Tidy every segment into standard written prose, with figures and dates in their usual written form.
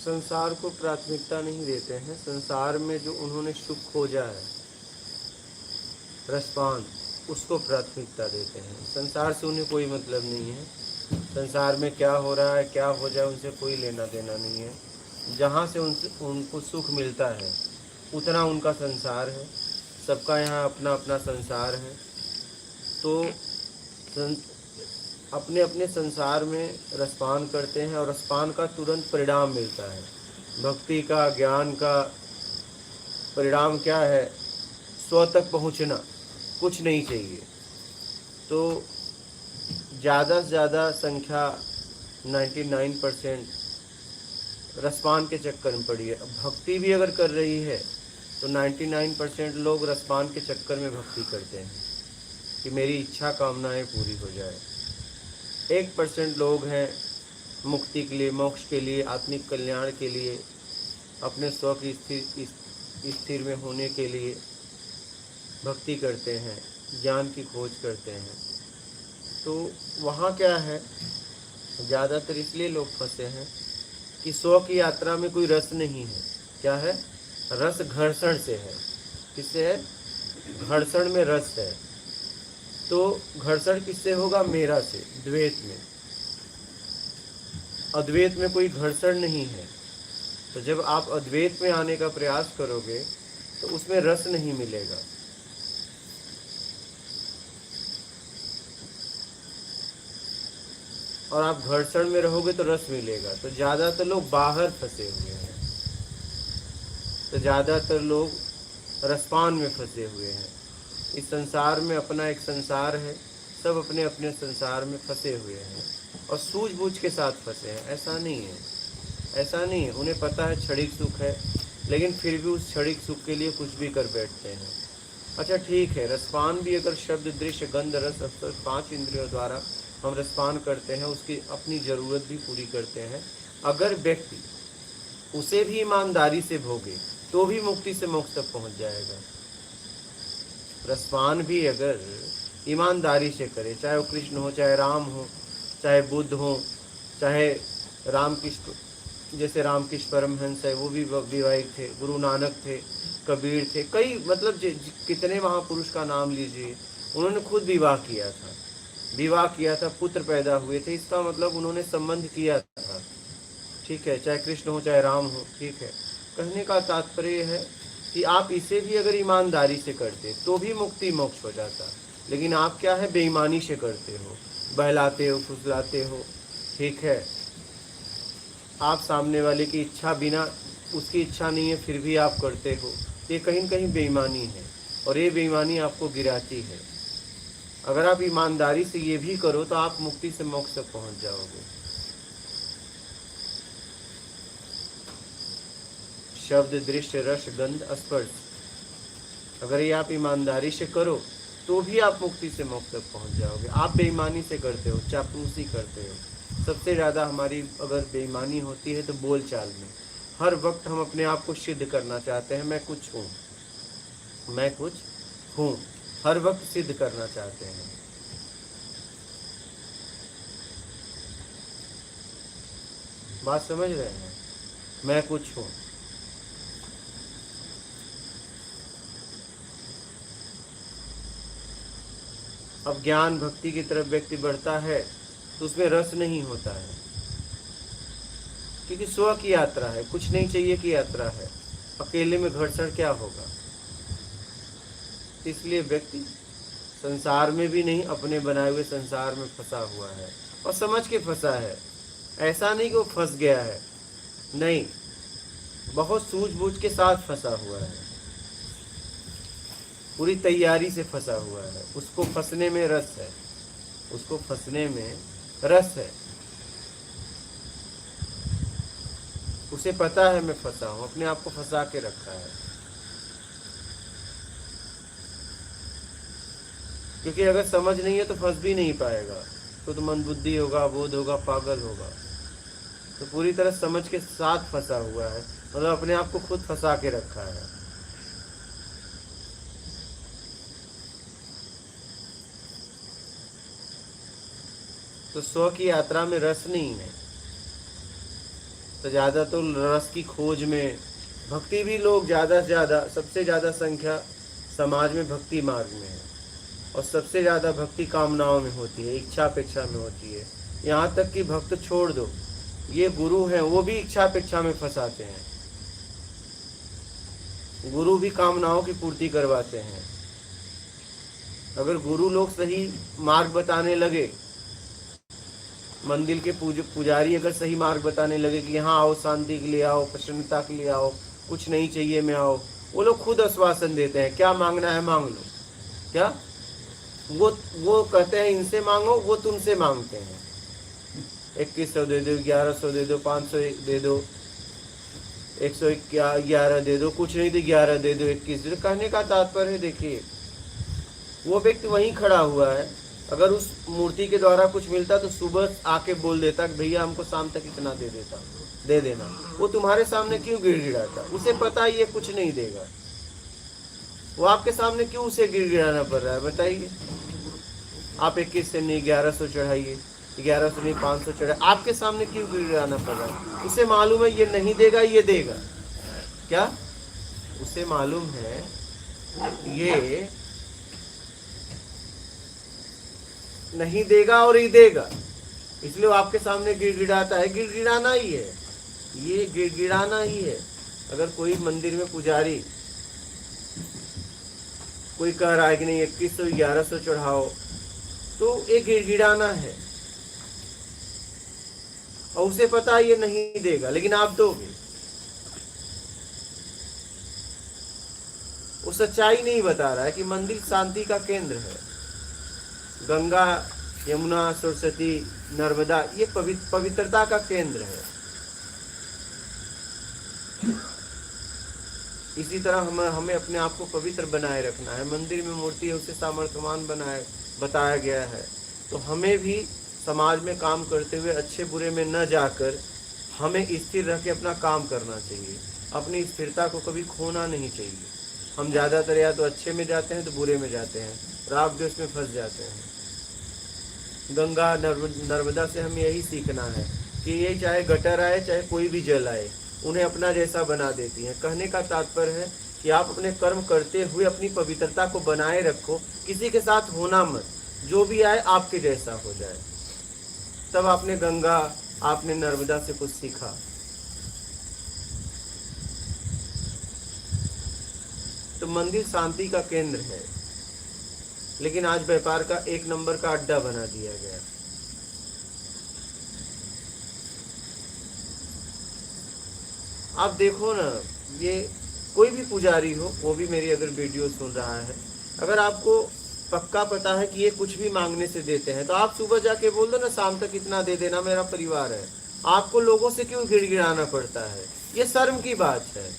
संसार को प्राथमिकता नहीं देते हैं। संसार में जो उन्होंने सुख खोजा है, रसपान, उसको प्राथमिकता देते हैं। संसार से उन्हें कोई मतलब नहीं है। संसार में क्या हो रहा है, क्या हो जाए, उनसे कोई लेना देना नहीं है। जहाँ से उनको सुख मिलता है उतना उनका संसार है। सबका यहाँ अपना अपना संसार है। तो अपने अपने संसार में रसपान करते हैं और रसपान का तुरंत परिणाम मिलता है। भक्ति का, ज्ञान का परिणाम क्या है? स्व तक पहुँचना, कुछ नहीं चाहिए। तो ज़्यादा से ज़्यादा संख्या 99% रसपान के चक्कर में पड़ी है। भक्ति भी अगर कर रही है तो 99% लोग रसपान के चक्कर में भक्ति करते हैं कि मेरी इच्छा कामनाएं पूरी हो जाए। 1% लोग हैं मुक्ति के लिए, मोक्ष के लिए, आत्मिक कल्याण के लिए, अपने स्व की स्थिर में होने के लिए भक्ति करते हैं, ज्ञान की खोज करते हैं। तो वहाँ क्या है, ज़्यादातर इसलिए लोग फंसे हैं कि स्व की यात्रा में कोई रस नहीं है। क्या है? रस घर्षण से है। किससे है? घर्षण में रस है। तो घर्षण किससे होगा? मेरा से, द्वैत में। अद्वैत में कोई घर्षण नहीं है। तो जब आप अद्वैत में आने का प्रयास करोगे तो उसमें रस नहीं मिलेगा। और आप घर्षण में रहोगे तो रस मिलेगा। तो ज़्यादातर लोग बाहर फंसे हुए हैं। तो ज़्यादातर लोग रसपान में फंसे हुए हैं। इस संसार में अपना एक संसार है, सब अपने अपने संसार में फंसे हुए हैं और सूझबूझ के साथ फंसे हैं। ऐसा नहीं है, ऐसा नहीं है। उन्हें पता है क्षणिक सुख है, लेकिन फिर भी उस क्षणिक सुख के लिए कुछ भी कर बैठते हैं। अच्छा ठीक है, रसपान भी अगर शब्द, दृश्य, गंध, रस, स्पर्श 5 इंद्रियों द्वारा हम रसपान करते हैं, उसकी अपनी ज़रूरत भी पूरी करते हैं। अगर व्यक्ति उसे भी ईमानदारी से भोगे तो भी मुक्ति से मोक्ष तक पहुँच जाएगा। रसपान भी अगर ईमानदारी से करे, चाहे वो कृष्ण हो, चाहे राम हो, चाहे बुद्ध हो, चाहे रामकृष्ण, जैसे रामकृष्ण परमहंस है वो भी विवाहित थे, गुरु नानक थे, कबीर थे, कई मतलब कितने महापुरुष का नाम लीजिए, उन्होंने खुद विवाह किया था। विवाह किया था, पुत्र पैदा हुए थे, इसका मतलब उन्होंने संबंध किया था। ठीक है, चाहे कृष्ण हो चाहे राम हो। ठीक है, कहने का तात्पर्य है कि आप इसे भी अगर ईमानदारी से करते तो भी मुक्ति मोक्ष हो जाता। लेकिन आप क्या है, बेईमानी से करते हो, बहलाते हो, फुसलाते हो। ठीक है, आप सामने वाले की इच्छा, बिना उसकी इच्छा नहीं है फिर भी आप करते हो। ये कहीं न कहीं बेईमानी है और ये बेईमानी आपको गिराती है। अगर आप ईमानदारी से ये भी करो तो आप मुक्ति से मोक्ष तक पहुंच जाओगे। शब्द, दृश्य, रस, गंध, स्पर्श, अगर ये आप ईमानदारी से करो तो भी आप मुक्ति से मोक्ष तक पहुंच जाओगे। आप बेईमानी से करते हो, चापलूसी करते हो। सबसे ज़्यादा हमारी अगर बेईमानी होती है तो बोल चाल में। हर वक्त हम अपने आप को सिद्ध करना चाहते हैं, मैं कुछ हूँ, मैं कुछ हूँ, हर वक्त सिद्ध करना चाहते हैं। बात समझ रहे हैं? मैं कुछ हूँ। अब ज्ञान भक्ति की तरफ व्यक्ति बढ़ता है तो उसमें रस नहीं होता है, क्योंकि स्व की यात्रा है, कुछ नहीं चाहिए की यात्रा है। अकेले में घर्षण क्या होगा? इसलिए व्यक्ति संसार में भी नहीं, अपने बनाए हुए संसार में फंसा हुआ है और समझ के फंसा है। ऐसा नहीं कि वो फंस गया है, नहीं, बहुत सूझबूझ के साथ फंसा हुआ है, पूरी तैयारी से फंसा हुआ है। उसको फंसने में रस है, उसको फंसने में रस है। उसे पता है मैं फंसा हूँ, अपने आप को फंसा के रखा है। क्योंकि अगर समझ नहीं है तो फंस भी नहीं पाएगा, तो मंदबुद्धि होगा, बोध होगा, पागल होगा। तो पूरी तरह समझ के साथ फंसा हुआ है, मतलब अपने आप को खुद फंसा के रखा है। तो स्व की यात्रा में रस नहीं है। तो ज़्यादा तो रस की खोज में भक्ति भी लोग ज़्यादा से ज़्यादा, सबसे ज़्यादा संख्या समाज में भक्ति मार्ग में है, और सबसे ज़्यादा भक्ति कामनाओं में होती है, इच्छा अपेक्षा में होती है। यहाँ तक कि भक्त छोड़ दो, ये गुरु हैं वो भी इच्छा अपेक्षा में फंसाते हैं। गुरु भी कामनाओं की पूर्ति करवाते हैं। अगर गुरु लोग सही मार्ग बताने लगे, मंदिर के पुजारी अगर सही मार्ग बताने लगे कि यहाँ आओ, शांति के लिए आओ, प्रसन्नता के लिए आओ, कुछ नहीं चाहिए मैं आओ, वो लोग खुद आश्वासन देते हैं, क्या मांगना है मांग लो। क्या वो कहते हैं इनसे मांगो, वो तुमसे मांगते हैं। 2100 दे दो, 1100 दे दो, 500 दे दो, 111 दे दो, कुछ नहीं तो 11 दे दो, 21 दे दो। कहने का तात्पर्य है, देखिए वो व्यक्ति वहीं खड़ा हुआ है, अगर उस मूर्ति के द्वारा कुछ मिलता तो सुबह आके बोल देता कि भैया हमको शाम तक इतना दे देना। वो तुम्हारे सामने क्यों गिड़गिड़ाता? उसे पता ही ये कुछ नहीं देगा, वो आपके सामने क्यों उसे गिड़गिड़ाना पड़ रहा है बताइए। आप 21 से नहीं 1100 चढ़ाइए, 1100 नहीं 500 चढ़ाइए, आपके सामने क्यों गिड़गिड़ाना पड़ रहा है? उसे मालूम है ये नहीं देगा, ये देगा। क्या उसे मालूम है ये नहीं देगा और ये देगा, इसलिए वो आपके सामने गिड़गिड़ाता है। गिड़गिड़ाना ही है, ये गिड़गिड़ाना ही है। अगर कोई मंदिर में पुजारी कोई कह रहा है कि नहीं 2100 1100 चढ़ाओ, तो ये गिड़गिड़ाना है, और उसे पता है ये नहीं देगा, लेकिन आप दोगे। वो सच्चाई नहीं बता रहा है कि मंदिर शांति का केंद्र है। गंगा, यमुना, सरस्वती, नर्मदा ये पवित्रता का केंद्र है। इसी तरह हमें अपने आप को पवित्र बनाए रखना है। मंदिर में मूर्ति है, उसे सामर्थ्यवान बताया गया है। तो हमें भी समाज में काम करते हुए अच्छे बुरे में न जाकर हमें स्थिर रह के अपना काम करना चाहिए। अपनी स्थिरता को कभी खोना नहीं चाहिए। हम ज़्यादातर या तो अच्छे में जाते हैं तो बुरे में जाते हैं, राग द्वेष में फंस जाते हैं। गंगा नर्मदा से हमें यही सीखना है कि ये चाहे गटर आए चाहे कोई भी जल आए, उन्हें अपना जैसा बना देती हैं। कहने का तात्पर्य है कि आप अपने कर्म करते हुए अपनी पवित्रता को बनाए रखो, किसी के साथ होना मत, जो भी आए आपके जैसा हो जाए। तब आपने गंगा, आपने नर्मदा से कुछ सीखा। तो मंदिर शांति का केंद्र है, लेकिन आज व्यापार का 1 नंबर का अड्डा बना दिया गया। आप देखो ना, ये कोई भी पुजारी हो, वो भी मेरी अगर वीडियो सुन रहा है, अगर आपको पक्का पता है कि ये कुछ भी मांगने से देते हैं, तो आप सुबह जाके बोल दो ना शाम तक इतना दे देना, मेरा परिवार है। आपको लोगों से क्यों गिड़गिड़ाना पड़ता है? ये शर्म की बात है।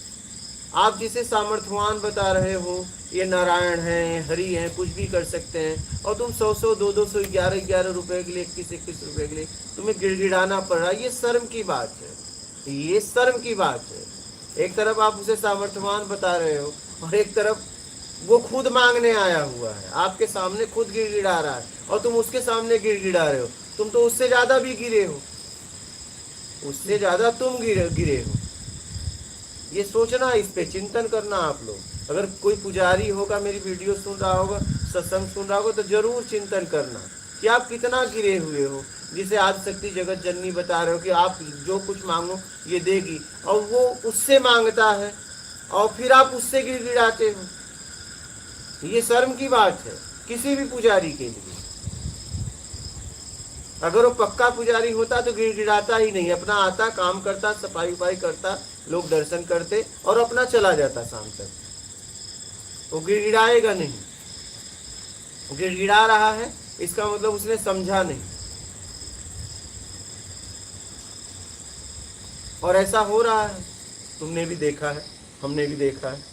आप जिसे सामर्थ्यवान बता रहे हो, ये नारायण हैं, हरि हैं, कुछ भी कर सकते हैं, और तुम 100 200 11 रुपए के लिए, 21 रुपए के लिए तुम्हें गिड़गिड़ाना पड़ रहा है। ये शर्म की बात है, ये शर्म की बात है। एक तरफ आप उसे सामर्थ्यवान बता रहे हो, और एक तरफ वो खुद मांगने आया हुआ है, आपके सामने खुद गिड़गिड़ा रहा है, और तुम उसके सामने गिड़गिड़ा रहे हो। तुम तो उससे ज्यादा भी गिरे हो, उससे ज्यादा तुम गिरे हो। ये सोचना, इस पे चिंतन करना आप लोग। अगर कोई पुजारी होगा, मेरी वीडियो सुन रहा होगा, सत्संग सुन रहा होगा, तो जरूर चिंतन करना कि आप कितना गिरे हुए हो। जिसे आदिशक्ति जगत जननी बता रहे हो कि आप जो कुछ मांगो ये देगी, और वो उससे मांगता है और फिर आप उससे गिड़गिड़ाते हो। ये शर्म की बात है किसी भी पुजारी के लिए। अगर वो पक्का पुजारी होता तो गिड़गिड़ाता ही नहीं, अपना आता, काम करता, सफाई उफाई करता, लोग दर्शन करते और अपना चला जाता शाम तक। वो गिड़गिड़ाएगा नहीं। गिड़गिड़ा रहा है इसका मतलब उसने समझा नहीं, और ऐसा हो रहा है। तुमने भी देखा है, हमने भी देखा है।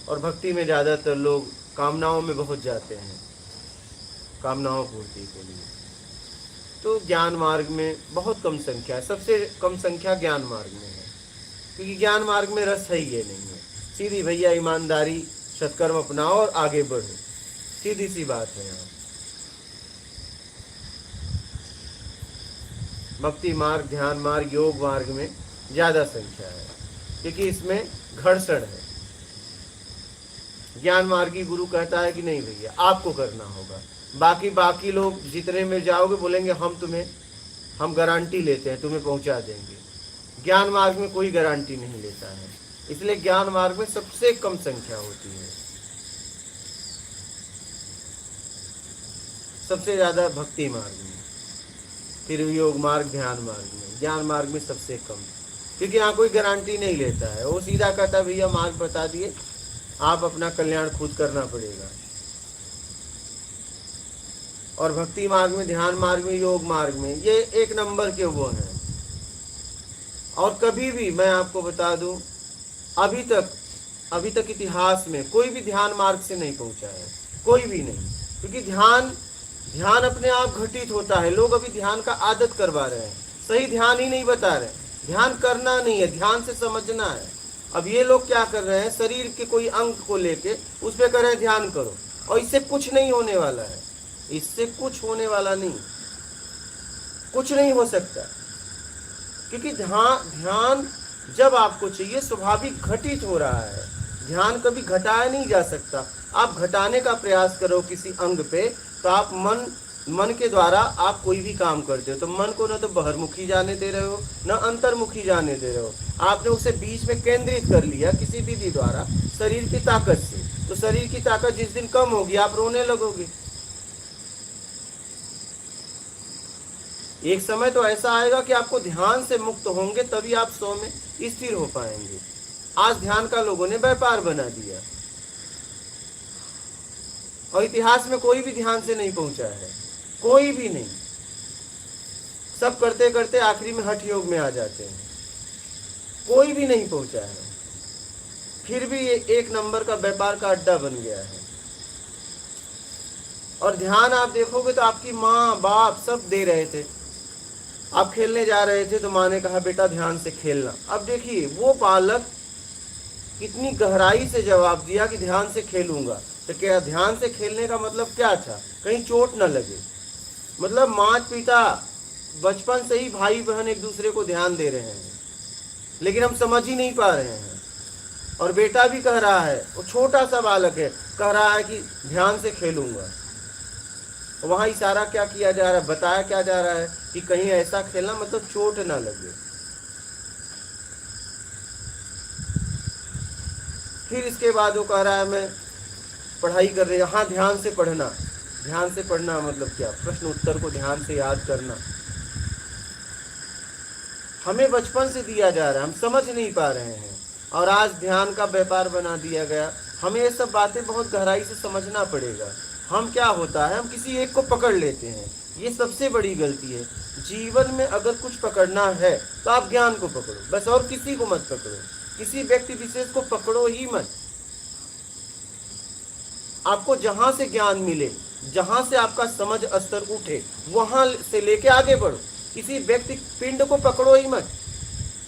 और भक्ति में ज्यादातर लोग कामनाओं में बहुत जाते हैं, कामनाओं पूर्ति के लिए। तो ज्ञान मार्ग में बहुत कम संख्या है, सबसे कम संख्या ज्ञान मार्ग में है, क्योंकि ज्ञान मार्ग में रस है ही नहीं है। सीधी भैया ईमानदारी, सत्कर्म अपनाओ और आगे बढ़ो, सीधी सी बात है यहाँ। भक्ति मार्ग, ध्यान मार्ग, योग मार्ग में ज़्यादा संख्या है, क्योंकि इसमें घर्षण है। ज्ञान मार्गी गुरु कहता है कि नहीं भैया आपको करना होगा, बाकी लोग जितने में जाओगे बोलेंगे हम गारंटी लेते हैं, तुम्हें पहुंचा देंगे। ज्ञान मार्ग में कोई गारंटी नहीं लेता है, इसलिए ज्ञान मार्ग में सबसे कम संख्या होती है। सबसे ज्यादा भक्ति मार्ग में, फिर योग मार्ग, ध्यान मार्ग में। ज्ञान मार्ग में सबसे कम, क्योंकि यहाँ कोई गारंटी नहीं लेता है। वो सीधा कहता भैया मार्ग बता दिए, आप अपना कल्याण खुद करना पड़ेगा। और भक्ति मार्ग में, ध्यान मार्ग में, योग मार्ग में ये एक नंबर के वो हैं। और कभी भी मैं आपको बता दूं, अभी तक इतिहास में कोई भी ध्यान मार्ग से नहीं पहुंचा है, कोई भी नहीं। क्योंकि ध्यान अपने आप घटित होता है। लोग अभी ध्यान का आदत करवा रहे हैं, सही ध्यान ही नहीं बता रहे। ध्यान करना नहीं है, ध्यान से समझना है। अब ये लोग क्या कर रहे हैं, शरीर के कोई अंग को लेके उस पर कह रहे हैं ध्यान करो, और इससे कुछ नहीं होने वाला है। इससे कुछ होने वाला नहीं, कुछ नहीं हो सकता। क्योंकि ध्यान जब आपको चाहिए स्वाभाविक घटित हो रहा है। ध्यान कभी घटाया नहीं जा सकता। आप घटाने का प्रयास करो किसी अंग पे, तो आप मन के द्वारा आप कोई भी काम करते हो, तो मन को न तो बहिर्मुखी जाने दे रहे हो, न अंतर्मुखी जाने दे रहे हो। आपने उसे बीच में केंद्रित कर लिया किसी विधि द्वारा, शरीर की ताकत से। तो शरीर की ताकत जिस दिन कम होगी आप रोने लगोगे। एक समय तो ऐसा आएगा कि आपको ध्यान से मुक्त होंगे, तभी आप 100 में स्थिर हो पाएंगे। आज ध्यान का लोगों ने व्यापार बना दिया, और इतिहास में कोई भी ध्यान से नहीं पहुंचा है, कोई भी नहीं। सब करते करते आखिरी में हठ योग में आ जाते हैं, कोई भी नहीं पहुंचा है। फिर भी ये एक नंबर का व्यापार का अड्डा बन गया है। और ध्यान आप देखोगे तो आपकी माँ बाप सब दे रहे थे। आप खेलने जा रहे थे तो माँ ने कहा बेटा ध्यान से खेलना। अब देखिए वो बालक कितनी गहराई से जवाब दिया कि ध्यान से खेलूंगा। तो क्या ध्यान से खेलने का मतलब क्या था, कहीं चोट न लगे। मतलब माँ पिता बचपन से ही भाई बहन एक दूसरे को ध्यान दे रहे हैं, लेकिन हम समझ ही नहीं पा रहे हैं। और बेटा भी कह रहा है, वो छोटा सा बालक है, कह रहा है कि ध्यान से खेलूंगा। वहां इशारा क्या किया जा रहा है, बताया क्या जा रहा है कि कहीं ऐसा खेलना मतलब चोट ना लगे। फिर इसके बाद वो कह रहा है मैं पढ़ाई कर रही हूँ। हाँ ध्यान से पढ़ना। ध्यान से पढ़ना मतलब क्या, प्रश्न उत्तर को ध्यान से याद करना। हमें बचपन से दिया जा रहा है, हम समझ नहीं पा रहे हैं, और आज ध्यान का व्यापार बना दिया गया। हमें ये सब बातें बहुत गहराई से समझना पड़ेगा। हम क्या होता है, हम किसी एक को पकड़ लेते हैं, ये सबसे बड़ी गलती है। जीवन में अगर कुछ पकड़ना है तो आप ज्ञान को पकड़ो बस, और किसी को मत पकड़ो, किसी व्यक्ति विशेष को पकड़ो ही मत। आपको जहां से ज्ञान मिले, जहां से आपका समझ स्तर उठे, वहां से लेके आगे बढ़ो। किसी व्यक्ति पिंड को पकड़ो ही मत,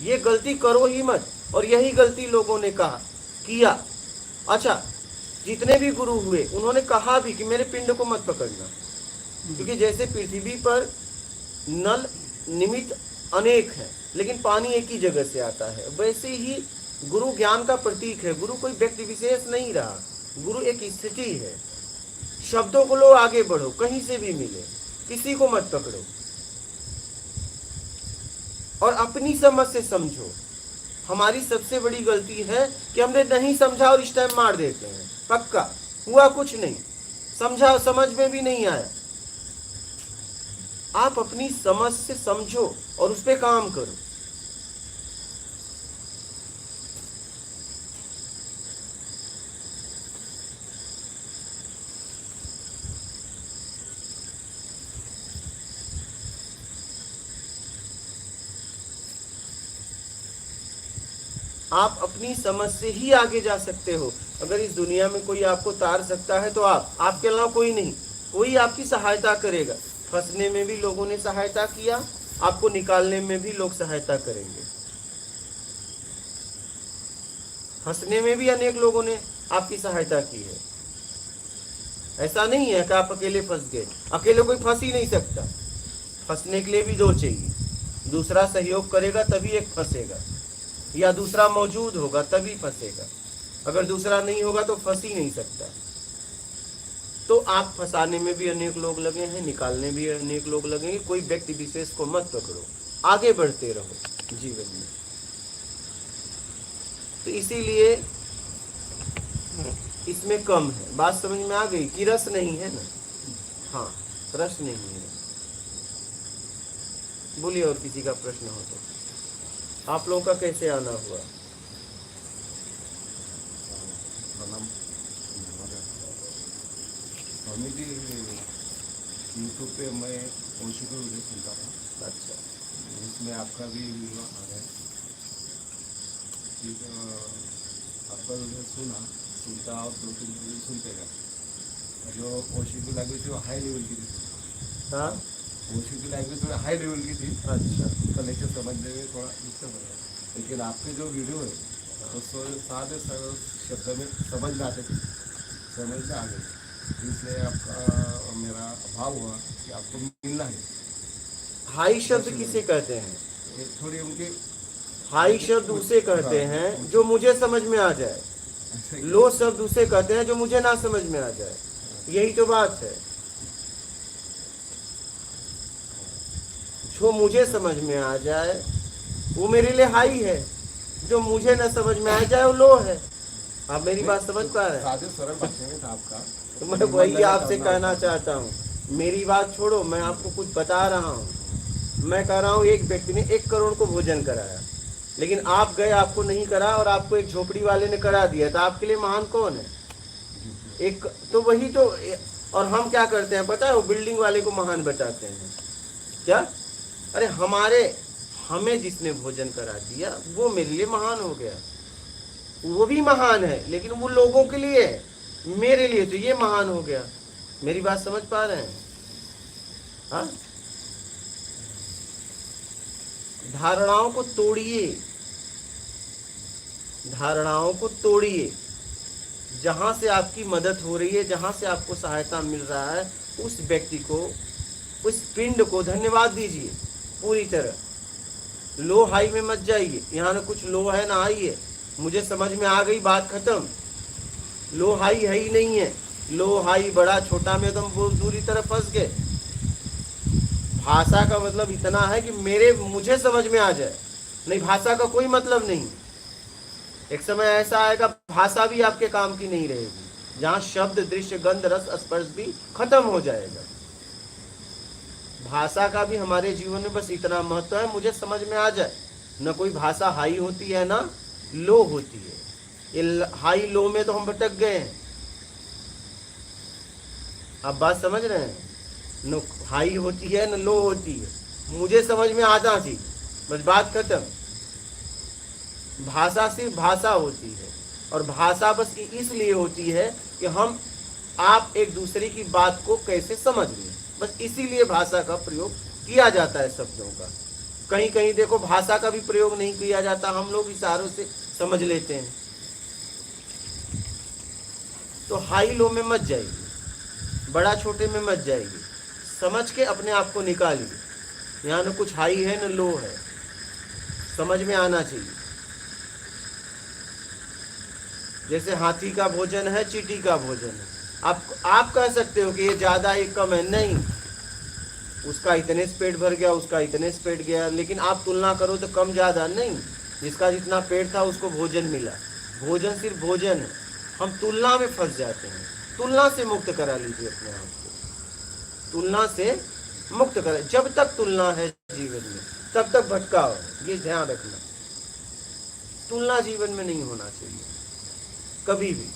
ये गलती करो ही मत। और यही गलती लोगों ने किया। अच्छा, जितने भी गुरु हुए उन्होंने कहा भी कि मेरे पिंड को मत पकड़ना, क्योंकि जैसे पृथ्वी पर नल निमित्त अनेक हैं, लेकिन पानी एक ही जगह से आता है, वैसे ही गुरु ज्ञान का प्रतीक है। गुरु कोई व्यक्ति विशेष नहीं रहा, गुरु एक स्थिति है। शब्दों को लो, आगे बढ़ो, कहीं से भी मिले, किसी को मत पकड़ो, और अपनी समझ से समझो। हमारी सबसे बड़ी गलती है कि हमने नहीं समझा और इस टाइम मार देते हैं। पक्का हुआ कुछ नहीं, समझा, समझ में भी नहीं आया। आप अपनी समझ से समझो और उस पर काम करो। आप अपनी समझ से ही आगे जा सकते हो। अगर इस दुनिया में कोई आपको तार सकता है तो आपके अलावा कोई नहीं। कोई आपकी सहायता करेगा। फंसने में भी लोगों ने सहायता किया, आपको निकालने में भी लोग सहायता करेंगे। फंसने में भी अनेक लोगों ने आपकी सहायता की है। ऐसा नहीं है कि आप अकेले फंस गए। अकेले कोई फंस ही नहीं सकता, फंसने के लिए भी दो चाहिए। दूसरा सहयोग करेगा तभी एक फंसेगा, या दूसरा मौजूद होगा तभी फंसेगा। अगर दूसरा नहीं होगा तो फंस ही नहीं सकता। तो आप फंसाने में भी अनेक लोग लगे हैं, निकालने भी अनेक लोग लगेंगे। कोई व्यक्ति विशेष को मत पकड़ो, आगे बढ़ते रहो जीवन में। तो इसीलिए इसमें कम है। बात समझ में आ गई कि रस नहीं है ना? हाँ, रस नहीं है। बोलिए, और किसी का प्रश्न हो तो। आप लोगों का कैसे आना हुआ? स्वामी जी, यूट्यूब पे मैं ओशो को वीडियो सुनता था। अच्छा, उसमें आपका भी वीडियो आ गया। ठीक, आपका वीडियो सुनता और 2-3 वीडियो सुनते गए। जो ओशो की लैंग्वेज जो हाई लेवल की थी। हाँ, ओशो की लैंग्वेज थोड़ा हाई लेवल की थी। अच्छा, तो लेके समझने में थोड़ा डिस्टर्ब है। लेकिन आपके जो वीडियो है तो सादे सरल शब्द में समझ में आते थे, समझ में आ गए। इसलिए आपका मेरा भाव हुआ कि आपको मिलना है। हाई शब्द किसे कहते हैं? थोड़ी उनके हाई शब्द उसे कहते हैं जो मुझे समझ में आ जाए। लो शब्द उसे कहते हैं जो मुझे ना समझ में आ जाए। यही तो बात है। जो मुझे समझ में आ जाए वो मेरे लिए हाई है, जो मुझे ना समझ में आ जाए वो लो है। आप मेरी बात समझ पा रहे हैं? सादे सरल भाषा में था आपका। तो मैं वही आपसे कहना चाहता हूँ। मेरी बात छोड़ो, मैं आपको कुछ बता रहा हूँ। मैं कह रहा हूँ एक व्यक्ति ने 1 करोड़ को भोजन कराया, लेकिन आप गए, आपको नहीं करा और आपको एक झोपड़ी वाले ने करा दिया, तो आपके लिए महान कौन है? एक तो वही तो। और हम क्या करते हैं पता है? वो बिल्डिंग वाले को महान बताते हैं। क्या? अरे हमें जिसने भोजन करा दिया वो मेरे लिए महान हो गया। वो भी महान है, लेकिन वो लोगों के लिए है, मेरे लिए तो ये महान हो गया। मेरी बात समझ पा रहे हैं? हाँ, धारणाओं को तोड़िए, धारणाओं को तोड़िए। जहां से आपकी मदद हो रही है, जहां से आपको सहायता मिल रहा है, उस व्यक्ति को, उस पिंड को धन्यवाद दीजिए पूरी तरह। लो हाई में मत जाइए। यहाँ ना कुछ लो है ना हाई है। मुझे समझ में आ गई, बात खत्म। लो हाई है ही नहीं है। लो हाई बड़ा छोटा में तुम बहुत दूरी तरफ फंस गए। भाषा का मतलब इतना है कि मुझे समझ में आ जाए, नहीं भाषा का कोई मतलब नहीं। एक समय ऐसा आएगा भाषा भी आपके काम की नहीं रहेगी, जहां शब्द, दृश्य, गंध, रस, स्पर्श भी खत्म हो जाएगा। भाषा का भी हमारे जीवन में बस इतना महत्व है, मुझे समझ में आ जाए। न कोई भाषा हाई होती है ना लो होती है। ये हाई लो में तो हम भटक गए हैं। आप बात समझ रहे हैं? न हाई होती है न लो होती है, मुझे समझ में आता थी, बस बात खत्म। भाषा सिर्फ भाषा होती है, और भाषा बस इसलिए होती है कि आप एक दूसरे की बात को कैसे समझ लें, बस इसीलिए भाषा का प्रयोग किया जाता है शब्दों का। कहीं कहीं देखो भाषा का भी प्रयोग नहीं किया जाता, हम लोग इशारों से समझ लेते हैं। तो हाई लो में मत जाइए, बड़ा छोटे में मत जाइए, समझ के अपने आप को निकालिए। यहाँ न कुछ हाई है न लो है, समझ में आना चाहिए। जैसे हाथी का भोजन है, चींटी का भोजन है। आप कह सकते हो कि ये ज्यादा ये कम है, नहीं, उसका इतने से पेट भर गया, उसका इतने से पेट गया, लेकिन आप तुलना करो तो कम ज्यादा नहीं। जिसका जितना पेट था उसको भोजन मिला। भोजन सिर्फ भोजन है। हम तुलना में फंस जाते हैं। तुलना से मुक्त करा लीजिए अपने आप को, तुलना से मुक्त करा। जब तक तुलना है जीवन में तब तक भटकाओ, ये ध्यान रखना। तुलना जीवन में नहीं होना चाहिए कभी भी,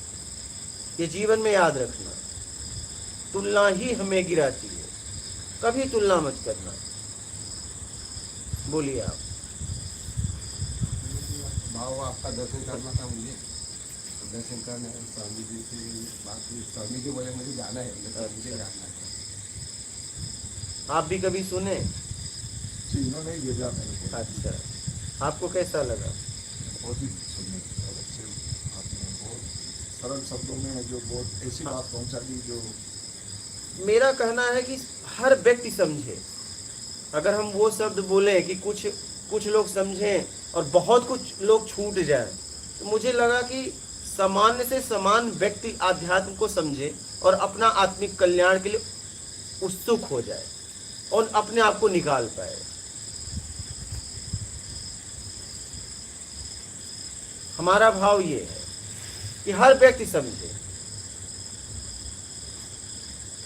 ये जीवन में याद रखना। तुलना ही हमें गिराती है, कभी तुलना मत करना। बोलिए आप। भाव आपका दर्शन करना था मुझे, दर्शन करना है स्वामी जी से बात हुई। स्वामी जी बोले मुझे जाना है, मुझे जानना है। आप भी कभी सुने? इन्होंने ही भेजा मेरे को। अच्छा, आपको कैसा लगा? बहुत ही सुंदर, बहुत अच्छे। आपने बहुत सरल शब्दों में जो बहुत ऐसी बात पहुंचा दी जो। मेरा कहना है कि हर व्यक्ति समझे, अगर हम वो शब्द बोले कि कुछ लोग समझें और बहुत कुछ लोग छूट जाए, तो मुझे लगा कि सामान्य से समान व्यक्ति आध्यात्म को समझे और अपना आत्मिक कल्याण के लिए उत्सुक हो जाए और अपने आप को निकाल पाए। हमारा भाव ये है कि हर व्यक्ति समझे,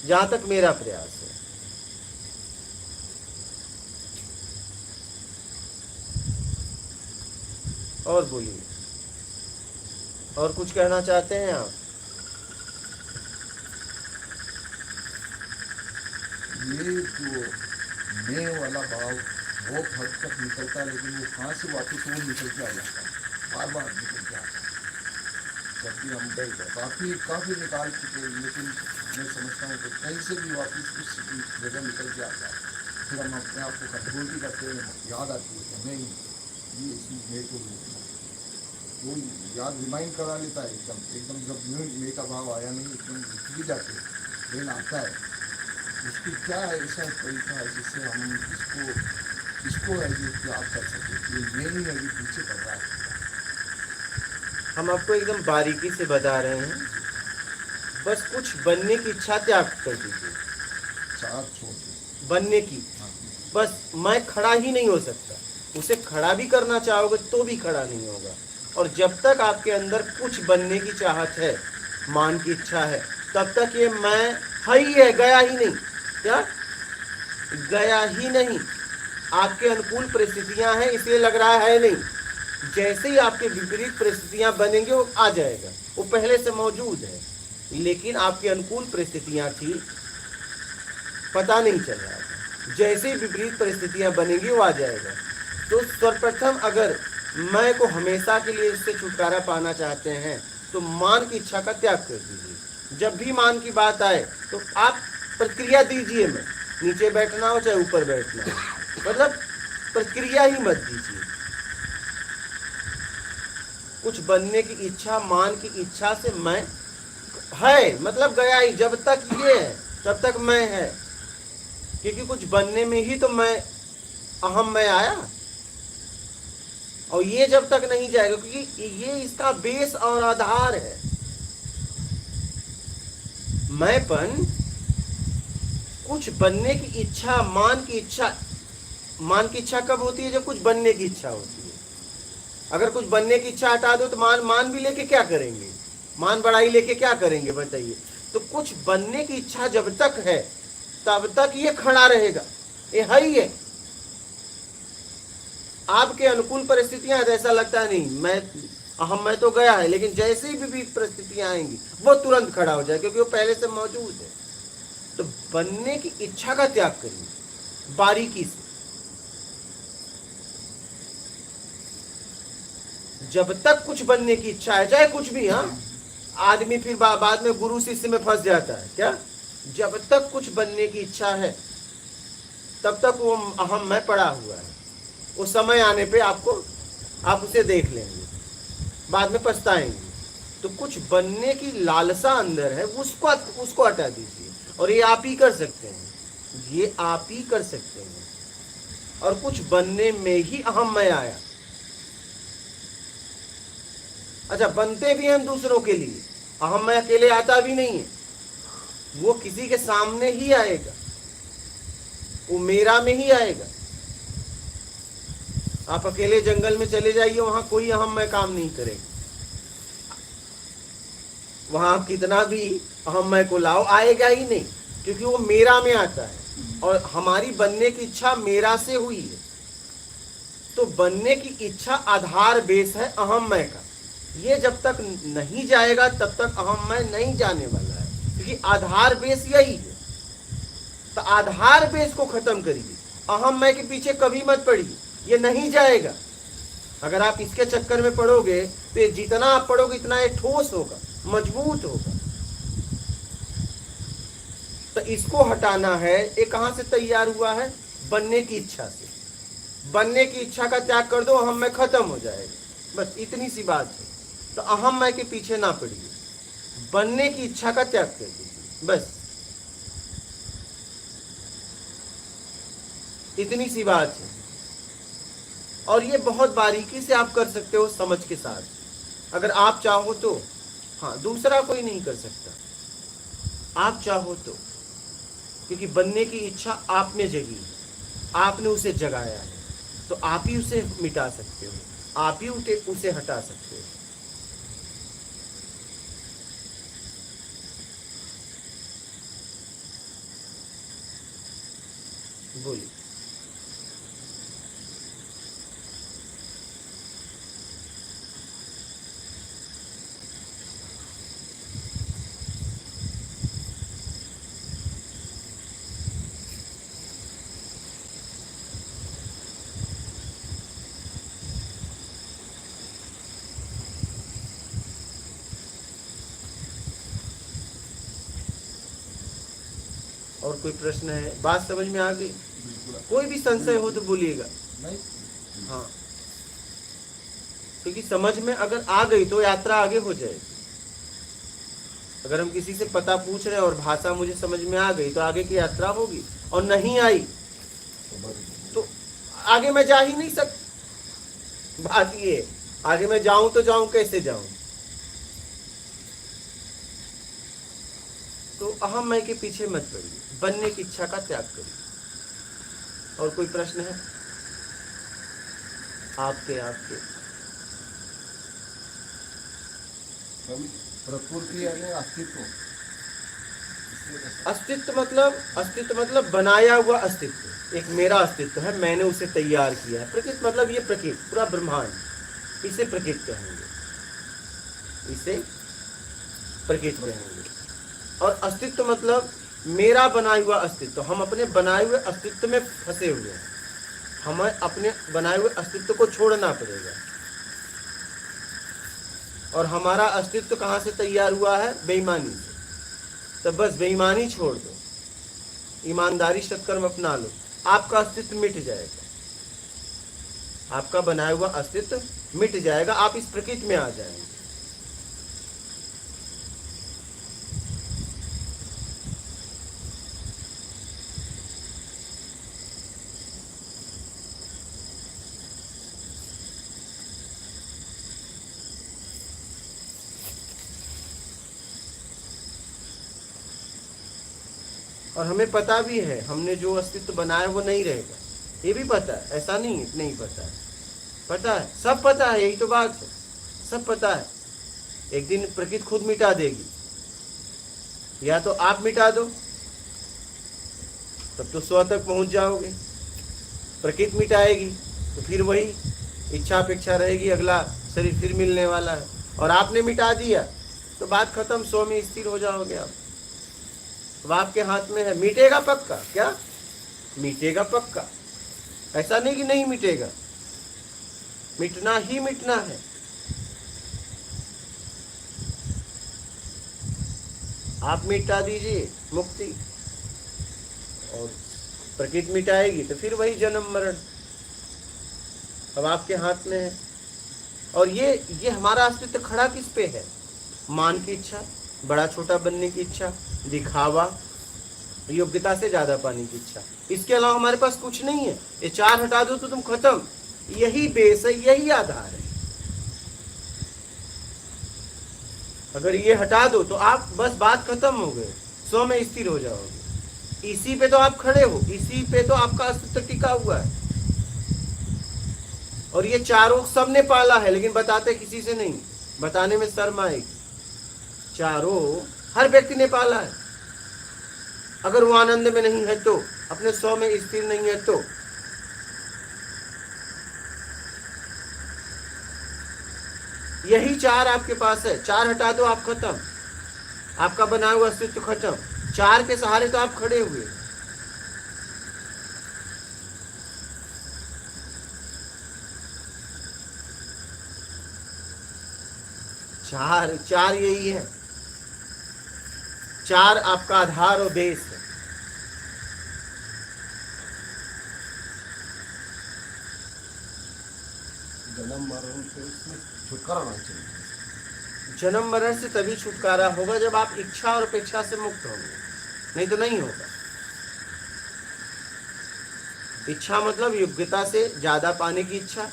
जहां तक मेरा प्रयास है। और बोलिए, और कुछ कहना चाहते हैं आप? ये जो मैं वाला भाव बहुत हद तक निकलता है, लेकिन वो कहाँ से वापस वो निकल के आ जाता है, बार बार निकल के आता है। जबकि हम काफ़ी निकाल चुके हैं, लेकिन मैं समझता हूँ कि कहीं से भी वापस उस जगह निकल के आता है। फिर हम अपने आप को कंट्रोल भी करते हैं, याद आती है कि नहीं ये इसमें मैं को वो याद रिमाइंड करा लेता है एकदम जब मैं का भाव आया नहीं, एकदम भी जाते लेकिन आता है। उसकी क्या ऐसा तरीका है जिससे हम इसको याद कर सकें ये नहीं है, ये पीछे पड़ रहा है। हम आपको एकदम बारीकी से बता रहे हैं, बस कुछ बनने की इच्छा त्याग कर दीजिए, साथ छोड़ दे बनने की। बस मैं खड़ा ही नहीं हो सकता, उसे खड़ा भी करना चाहोगे तो भी खड़ा नहीं होगा। और जब तक आपके अंदर कुछ बनने की चाहत है, मान की इच्छा है, तब तक ये मैं है ही है, गया ही नहीं। क्या गया ही नहीं? आपके अनुकूल परिस्थितियां हैं इसलिए लग रहा है नहीं। जैसे ही आपके विपरीत परिस्थितियां बनेंगे वो आ जाएगा, वो पहले से मौजूद है, लेकिन आपकी अनुकूल परिस्थितियां थी, पता नहीं चल रहा था। जैसे ही विपरीत परिस्थितियां बनेंगी वो आ जाएगा। तो सर्वप्रथम अगर मैं को हमेशा के लिए इससे छुटकारा पाना चाहते हैं तो मान की इच्छा का त्याग कर दीजिए। जब भी मान की बात आए तो आप प्रक्रिया दीजिए, में नीचे बैठना हो चाहे ऊपर बैठना हो, मतलब प्रक्रिया ही मत दीजिए। कुछ बनने की इच्छा, मान की इच्छा से मैं है मतलब गया ही। जब तक ये है तब तक मैं है, क्योंकि कुछ बनने में ही तो मैं अहम मैं आया। और ये जब तक नहीं जाएगा, क्योंकि ये इसका बेस और आधार है। मैंपन कुछ बनने की इच्छा, मान की इच्छा। मान की इच्छा कब होती है? जब कुछ बनने की इच्छा होती है। अगर कुछ बनने की इच्छा हटा दो तो मान भी लेके क्या करेंगे? मान बढ़ाई लेके क्या करेंगे बताइए? तो कुछ बनने की इच्छा जब तक है तब तक ये खड़ा रहेगा, ये है ही है। आपके अनुकूल परिस्थितियां ऐसा लगता नहीं मैं तो गया है, लेकिन जैसे ही भी परिस्थितियां आएंगी वो तुरंत खड़ा हो जाए, क्योंकि वो पहले से मौजूद है। तो बनने की इच्छा का त्याग करिए बारीकी से। जब तक कुछ बनने की इच्छा है, चाहे कुछ भी, हाँ, आदमी फिर बाद में गुरु शिष्य में फंस जाता है। क्या? जब तक कुछ बनने की इच्छा है तब तक वो अहम मैं पड़ा हुआ है। उस समय आने पे आप उसे देख लेंगे, बाद में पछताएंगे। तो कुछ बनने की लालसा अंदर है, उसको हटा दीजिए। और ये आप ही कर सकते हैं, ये आप ही कर सकते हैं। और कुछ बनने में ही अहम मैं आया। अच्छा, बनते भी हैं दूसरों के लिए, अहम मैं अकेले आता भी नहीं है, वो किसी के सामने ही आएगा, वो मेरा में ही आएगा। आप अकेले जंगल में चले जाइए, वहां कोई अहम मैं काम नहीं करेगा। वहां कितना भी अहम मैं को लाओ, आएगा ही नहीं, क्योंकि वो मेरा में आता है। और हमारी बनने की इच्छा मेरा से हुई है। तो बनने की इच्छा आधार बेस है अहम मैं का। ये जब तक नहीं जाएगा तब तक अहम मैं नहीं जाने वाला है, क्योंकि आधार बेस यही है। तो आधार बेस को खत्म करिए, अहम मैं के पीछे कभी मत पड़िए, ये नहीं जाएगा। अगर आप इसके चक्कर में पड़ोगे तो जितना आप पढ़ोगे इतना ये ठोस होगा, मजबूत होगा। तो इसको हटाना है। ये कहां से तैयार हुआ है? बनने की इच्छा से। बनने की इच्छा का त्याग कर दो, अहम मैं खत्म हो जाएगा। बस इतनी सी बात है। तो अहम मैं के पीछे ना पड़िए, बनने की इच्छा का त्याग कर दीजिए, बस इतनी सी बात है। और ये बहुत बारीकी से आप कर सकते हो समझ के साथ, अगर आप चाहो तो। हाँ, दूसरा कोई नहीं कर सकता, आप चाहो तो, क्योंकि बनने की इच्छा आप में जगी है, आपने उसे जगाया है, तो आप ही उसे मिटा सकते हो, आप ही उसे हटा सकते हो। बोलिए। और कोई प्रश्न है? बात समझ में आ गई? बिल्कुल। कोई भी संशय हो तो बोलिएगा। नहीं। हाँ, क्योंकि समझ में अगर आ गई तो यात्रा आगे हो जाएगी। अगर हम किसी से पता पूछ रहे हैं और भाषा मुझे समझ में आ गई तो आगे की यात्रा होगी, और नहीं आई तो आगे मैं जा ही नहीं सकता। बात ये है, आगे मैं जाऊं तो जाऊं कैसे जाऊं? तो अहम मैं के पीछे मत पड़िए, बनने की इच्छा का त्याग करिए। और कोई प्रश्न है आपके? प्रकृति यानी अस्तित्व। अस्तित्व मतलब बनाया हुआ अस्तित्व। एक मेरा अस्तित्व है, मैंने उसे तैयार किया है। प्रकृति मतलब ये प्रकृति, पूरा ब्रह्मांड, इसे प्रकृति कहेंगे, इसे प्रकृति कहेंगे। और अस्तित्व मतलब मेरा बनाया हुआ अस्तित्व। हम अपने बनाए हुए अस्तित्व में फंसे हुए हैं, हमें अपने बनाए हुए अस्तित्व को छोड़ना पड़ेगा। और हमारा अस्तित्व कहाँ से तैयार हुआ है? बेईमानी से। तो बस बेईमानी छोड़ दो, ईमानदारी सत्कर्म अपना लो, आपका अस्तित्व मिट जाएगा, आपका बनाया हुआ अस्तित्व मिट जाएगा, आप इस प्रकृति में आ जाएंगे। और हमें पता भी है हमने जो अस्तित्व बनाया वो नहीं रहेगा, ये भी पता है। ऐसा नहीं है नहीं पता है, पता है, सब पता है। यही तो बात है, सब पता है। एक दिन प्रकृति खुद मिटा देगी, या तो आप मिटा दो, तब तो स्व तक पहुंच जाओगे। प्रकृति मिटाएगी तो फिर वही इच्छा अपेक्षा रहेगी, अगला शरीर फिर मिलने वाला है। और आपने मिटा दिया तो बात खत्म, स्व में स्थिर हो जाओगे आप। अब आपके हाथ में है, मिटेगा पक्का। क्या मिटेगा? पक्का। ऐसा नहीं कि नहीं मिटेगा, मिटना ही मिटना है। आप मिटा दीजिए मुक्ति, और प्रकृति मिटाएगी तो फिर वही जन्म मरण। अब आपके हाथ में है। और ये हमारा अस्तित्व खड़ा किस पे है? मान की इच्छा, बड़ा छोटा बनने की इच्छा, दिखावा, योग्यता से ज्यादा पाने की इच्छा। इसके अलावा हमारे पास कुछ नहीं है। ये चार हटा दो तो तुम खत्म। यही बेस है, यही आधार है। अगर ये हटा दो तो आप बस बात खत्म हो गए, स्व में स्थिर हो जाओगे। इसी पे तो आप खड़े हो, इसी पे तो आपका अस्तित्व टिका हुआ है। और ये चारों सबने पाला है, लेकिन बताते किसी से नहीं, बताने में शर्म आएगी। चारों हर व्यक्ति ने पाला है। अगर वो आनंद में नहीं है तो, अपने स्व में स्थिर नहीं है तो, यही चार आपके पास है। चार हटा दो आप खत्म, आपका बना हुआ अस्तित्व खत्म। चार के सहारे तो आप खड़े हुए। चार यही है, चार आपका आधार और बेस है। जन्म मरण से उसमें छुटकारा होना चाहिए। जन्म मरण से तभी छुटकारा होगा जब आप इच्छा और अपेक्षा से मुक्त होंगे, नहीं तो नहीं होगा। इच्छा मतलब योग्यता से ज़्यादा पाने की इच्छा,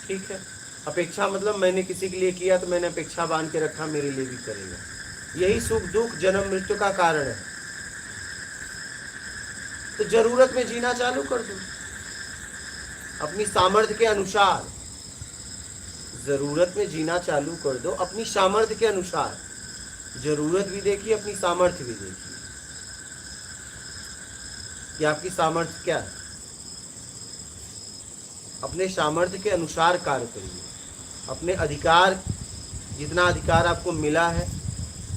ठीक है। अपेक्षा मतलब मैंने किसी के लिए किया तो मैंने अपेक्षा बांध के रखा, मेरे लिए भी करेगा। यही सुख दुख जन्म मृत्यु का कारण है। तो जरूरत में जीना चालू कर दो अपनी सामर्थ्य के अनुसार। जरूरत में जीना चालू कर दो अपनी सामर्थ्य के अनुसार। जरूरत भी देखिए, अपनी सामर्थ्य भी देखिए कि आपकी सामर्थ्य क्या है। अपने सामर्थ्य के अनुसार कार्य करिए। अपने अधिकार, जितना अधिकार आपको मिला है,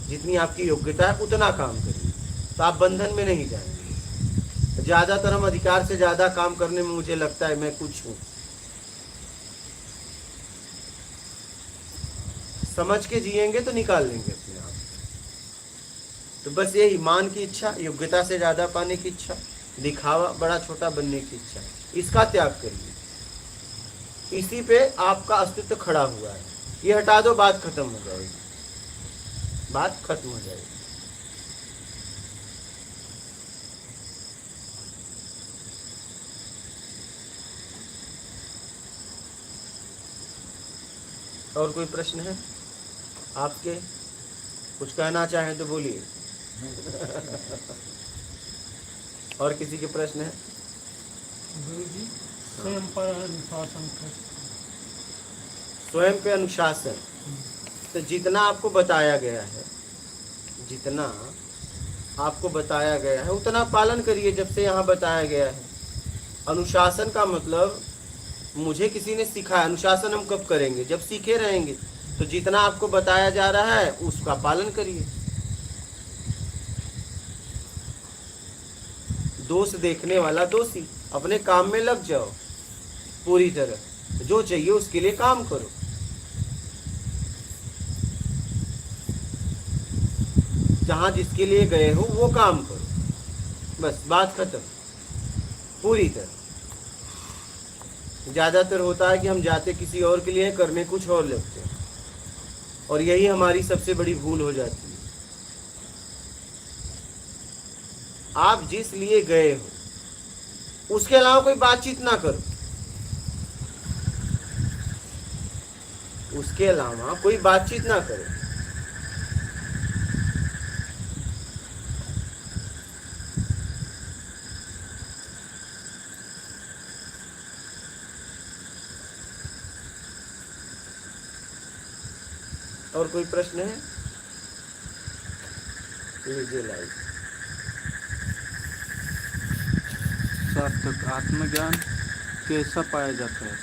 जितनी आपकी योग्यता है, उतना काम करिए, तो आप बंधन में नहीं जाएंगे। ज्यादातर हम अधिकार से ज्यादा काम करने में मुझे लगता है मैं कुछ हूं। समझ के जिएंगे तो निकाल लेंगे अपने आप। तो बस यही मान की इच्छा, योग्यता से ज्यादा पाने की इच्छा, दिखावा, बड़ा छोटा बनने की इच्छा, इसका त्याग करिए। इसी पे आपका अस्तित्व खड़ा हुआ है। ये हटा दो, बात खत्म हो जाएगी, बात खत्म हो जाएगी। और कोई प्रश्न है आपके? कुछ कहना चाहें तो बोलिए। और किसी के प्रश्न है? गुरुजी, स्वयं पर अनुशासन कैसे? स्वयं पे अनुशासन, तो जितना आपको बताया गया है, जितना आपको बताया गया है उतना पालन करिए। जब से यहाँ बताया गया है, अनुशासन का मतलब मुझे किसी ने सिखाया। अनुशासन हम कब करेंगे? जब सीखे रहेंगे। तो जितना आपको बताया जा रहा है उसका पालन करिए। दोष देखने वाला दोषी, अपने काम में लग जाओ पूरी तरह। जो चाहिए उसके लिए काम करो। जहां जिसके लिए गए हो वो काम करो, बस बात खत्म पूरी तरह। ज्यादातर होता है कि हम जाते किसी और के लिए, करने कुछ और लगते हैं, और यही हमारी सबसे बड़ी भूल हो जाती है। आप जिस लिए गए हो उसके अलावा कोई बातचीत ना करो, उसके अलावा कोई बातचीत ना करो। और कोई प्रश्न है? लीजिए लाइव। सार्थक आत्मज्ञान कैसा पाया जाता है?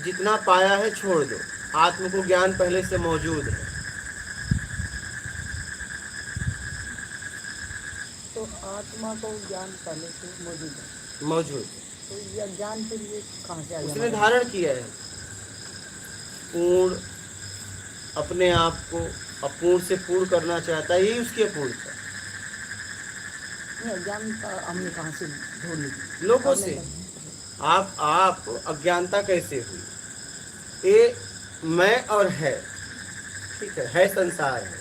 जितना पाया है छोड़ दो। आत्म को ज्ञान पहले से मौजूद है। तो आत्मा को ज्ञान पहले से मौजूद है, मौजूद तो यह ज्ञान के लिए कहाँ से आ गया? उसने धारण किया है। पूर्ण अपने आप को अपूर्ण से पूर्ण करना चाहता है, यही उसकी अपूर्णता। नहीं, ज्ञान का हमने कहाँ से ढूंढ ली? लोगों से। आप अज्ञानता कैसे हुई? ये मैं और है, ठीक है संसार है।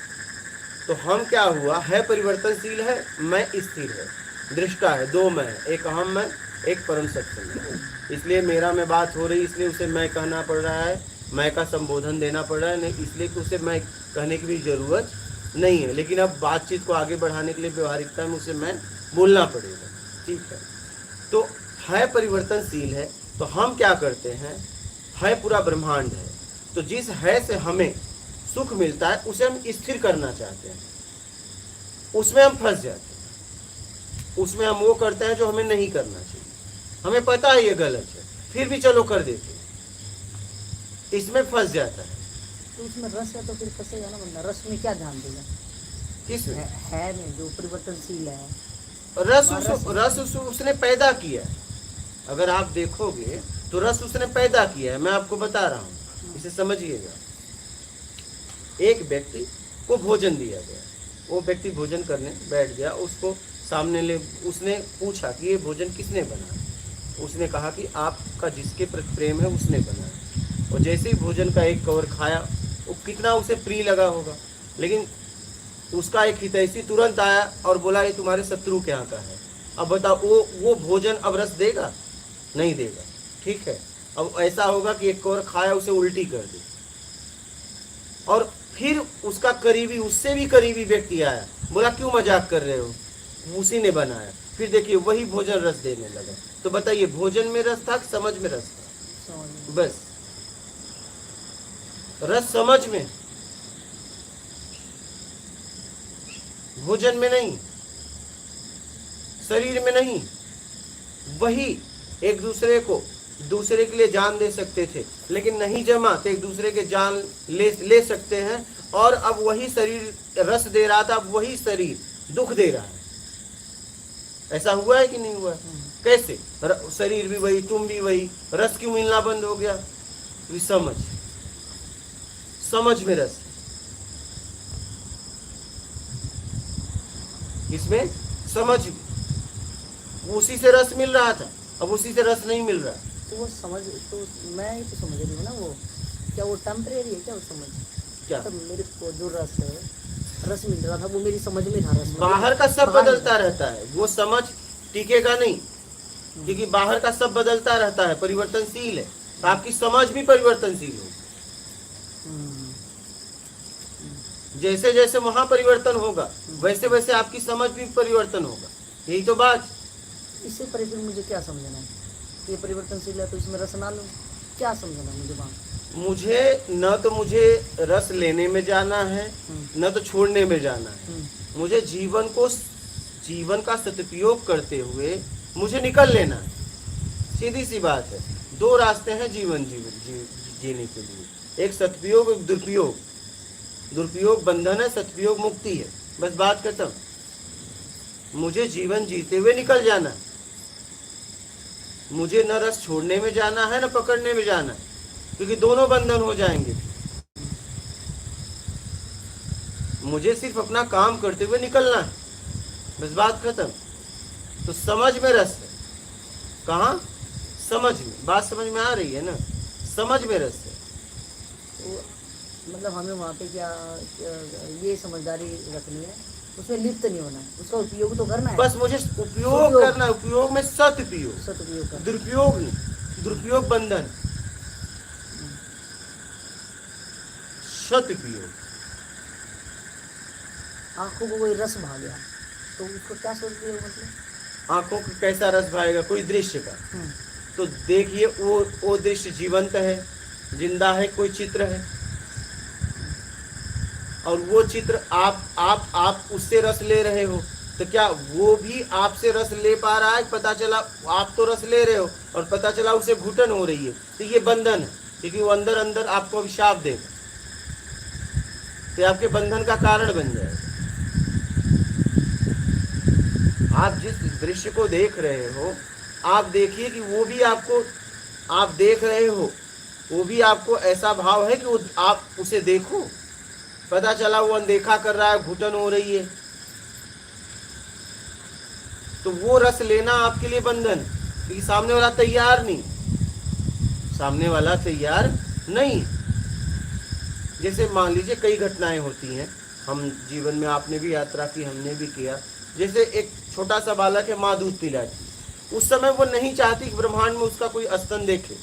तो हम क्या हुआ? है परिवर्तनशील है, मैं स्थिर है, दृष्टा है, दो मैं, एक अहम मैं, एक परम सत्य मैं। इसलिए मेरा में बात हो रही, इसलिए उसे मैं कहना पड़ रहा है, मैं का संबोधन देना पड़ रहा है, नहीं इसलिए कि उसे मैं कहने की भी जरूरत नहीं है। लेकिन अब बातचीत को आगे बढ़ाने के लिए व्यवहारिकता में उसे मैं बोलना पड़ेगा, ठीक है। तो है परिवर्तनशील है, तो हम क्या करते हैं? है पूरा ब्रह्मांड है, तो जिस है से हमें सुख मिलता है उसे हम स्थिर करना चाहते हैं, उसमें हम फंस जाते हैं। उसमें हम वो करते हैं जो हमें नहीं करना चाहिए। हमें पता है ये गलत है, फिर भी चलो कर देते हैं, इसमें फंस जाता है। तो उसमें रस है, तो फिर फंसेगा ना बंदा। रस में क्या ध्यान देगा? किसमें? है में जो परिवर्तनशील है, रस उसने पैदा किया है। अगर आप देखोगे तो रस उसने पैदा किया है। मैं आपको बता रहा हूँ, इसे समझिएगा। एक व्यक्ति को भोजन दिया गया, वो व्यक्ति भोजन करने बैठ गया। उसको सामने ले उसने पूछा कि ये भोजन किसने बनाया? उसने कहा कि आपका जिसके प्रति प्रेम है उसने बनाया। और जैसे ही भोजन का एक कवर खाया, वो कितना उसे प्रिय लगा होगा, लेकिन उसका एक हितैषी तुरंत आया और बोला ये तुम्हारे शत्रु के यहाँ का है, अब बताओ वो भोजन अब रस देगा? नहीं देगा। ठीक है, अब ऐसा होगा कि एक और खाया उसे उल्टी कर दे, और फिर उसका करीबी, उससे भी करीबी व्यक्ति आया, बोला क्यों मजाक कर रहे हो, उसी ने बनाया, फिर देखिए वही भोजन रस देने लगा। तो बताइए भोजन में रस था कि समझ में रस था? समझ में। बस रस समझ में, भोजन में नहीं, शरीर में नहीं। वही एक दूसरे के लिए जान दे सकते थे, लेकिन नहीं जमा तो एक दूसरे के जान ले सकते हैं। और अब वही शरीर रस दे रहा था, अब वही शरीर दुख दे रहा है। ऐसा हुआ है कि नहीं हुआ? कैसे? शरीर भी वही, तुम भी वही, रस क्यों मिलना बंद हो गया? समझ में रस, इसमें समझ, उसी से रस मिल रहा था, अब उसी से रस नहीं मिल रहा। तो वो समझ, तो मैं ही तो समझ रही हूँ ना, वो क्या वो टेम्परेरी है क्या? वो समझ क्या? मतलब मेरे को जो रस मिल रहा था वो मेरी समझ में था। रस बाहर का सब बाहर बदलता रहता है, वो समझ टिकेगा नहीं, क्योंकि बाहर का सब बदलता रहता है, परिवर्तनशील है। तो आपकी समझ भी परिवर्तनशील होगी। जैसे जैसे वहां परिवर्तन होगा, वैसे वैसे आपकी समझ भी परिवर्तन होगा। यही तो बात। इससे परिवर्तन मुझे क्या समझना है? ये परिवर्तनशील है तो इसमें रस ना लूं, क्या समझना है मुझे वहाँ? मुझे रस लेने में जाना है, न तो छोड़ने में जाना है। मुझे जीवन का सदुपयोग करते हुए मुझे निकल लेना है। सीधी सी बात है। दो रास्ते हैं जीवन जीने के लिए, एक सदुपयोग, एक दुरुपयोग। दुरुपयोग बंधन है, सदुपयोग मुक्ति है। बस बात खत्म। मुझे जीवन जीते हुए निकल जाना है। मुझे न रस छोड़ने में जाना है, न पकड़ने में जाना है, क्योंकि दोनों बंधन हो जाएंगे। मुझे सिर्फ अपना काम करते हुए निकलना है, बस बात खत्म। तो समझ में रस है। कहाँ? समझ में। बात समझ में आ रही है ना? समझ में रस है। तो मतलब हमें वहाँ पे क्या ये समझदारी रखनी है, उसमें लिप्त नहीं होना है, उसका उपयोग तो करना है। बस मुझे उपयोग करना है। उपयोग में सदुपयोग, सदुपयोग करना। दुरुपयोग नहीं। दुरुपयोग बंधन, सदुपयोग। आंखों को कोई रस भा गया तो उसको क्या सदुपयोग मतलब? आंखों को कैसा रस भाएगा? कोई दृश्य का। तो देखिए वो दृश्य जीवंत है, जिंदा है, कोई चित्र है, और वो चित्र आप उससे रस ले रहे हो, तो क्या वो भी आपसे रस ले पा रहा है? पता चला आप तो रस ले रहे हो और पता चला उसे घुटन हो रही है, तो ये बंधन है, क्योंकि वो अंदर अंदर आपको अभिशाप देगा, तो आपके बंधन का कारण बन जाएगा। आप जिस दृश्य को देख रहे हो, आप देखिए कि वो भी आपको, आप देख रहे हो, वो भी आपको ऐसा भाव है कि वो आप उसे देखो। पता चला वो अनदेखा कर रहा है, घुटन हो रही है, तो वो रस लेना आपके लिए बंधन, क्योंकि सामने वाला तैयार नहीं, सामने वाला तैयार नहीं। जैसे मान लीजिए कई घटनाएं होती हैं, हम जीवन में, आपने भी यात्रा की, हमने भी किया। जैसे एक छोटा सा बालक है, माँ दूध पिलाती, उस समय वो नहीं चाहती कि ब्रह्मांड में उसका कोई स्तन देखे,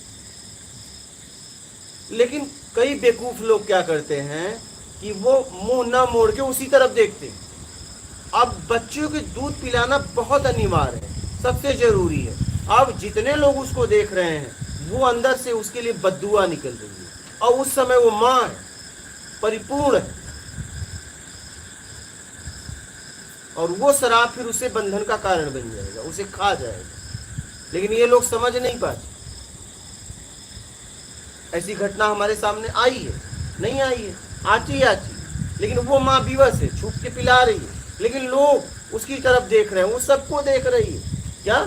लेकिन कई बेवकूफ लोग क्या करते हैं कि वो मुंह न मोड़ के उसी तरफ देखते हैं। अब बच्चों को दूध पिलाना बहुत अनिवार्य है, सबसे जरूरी है। अब जितने लोग उसको देख रहे हैं, वो अंदर से उसके लिए बद्दुआ निकल रही है, और उस समय वो माँ है, परिपूर्ण है, और वो शराब फिर उसे बंधन का कारण बन जाएगा, उसे खा जाएगा। लेकिन ये लोग समझ नहीं पाते। ऐसी घटना हमारे सामने आई है, नहीं आई है, आती, लेकिन वो माँ विवश है, छुप के पिला रही है, लेकिन लोग उसकी तरफ देख रहे हैं, वो सबको देख रही है। क्या?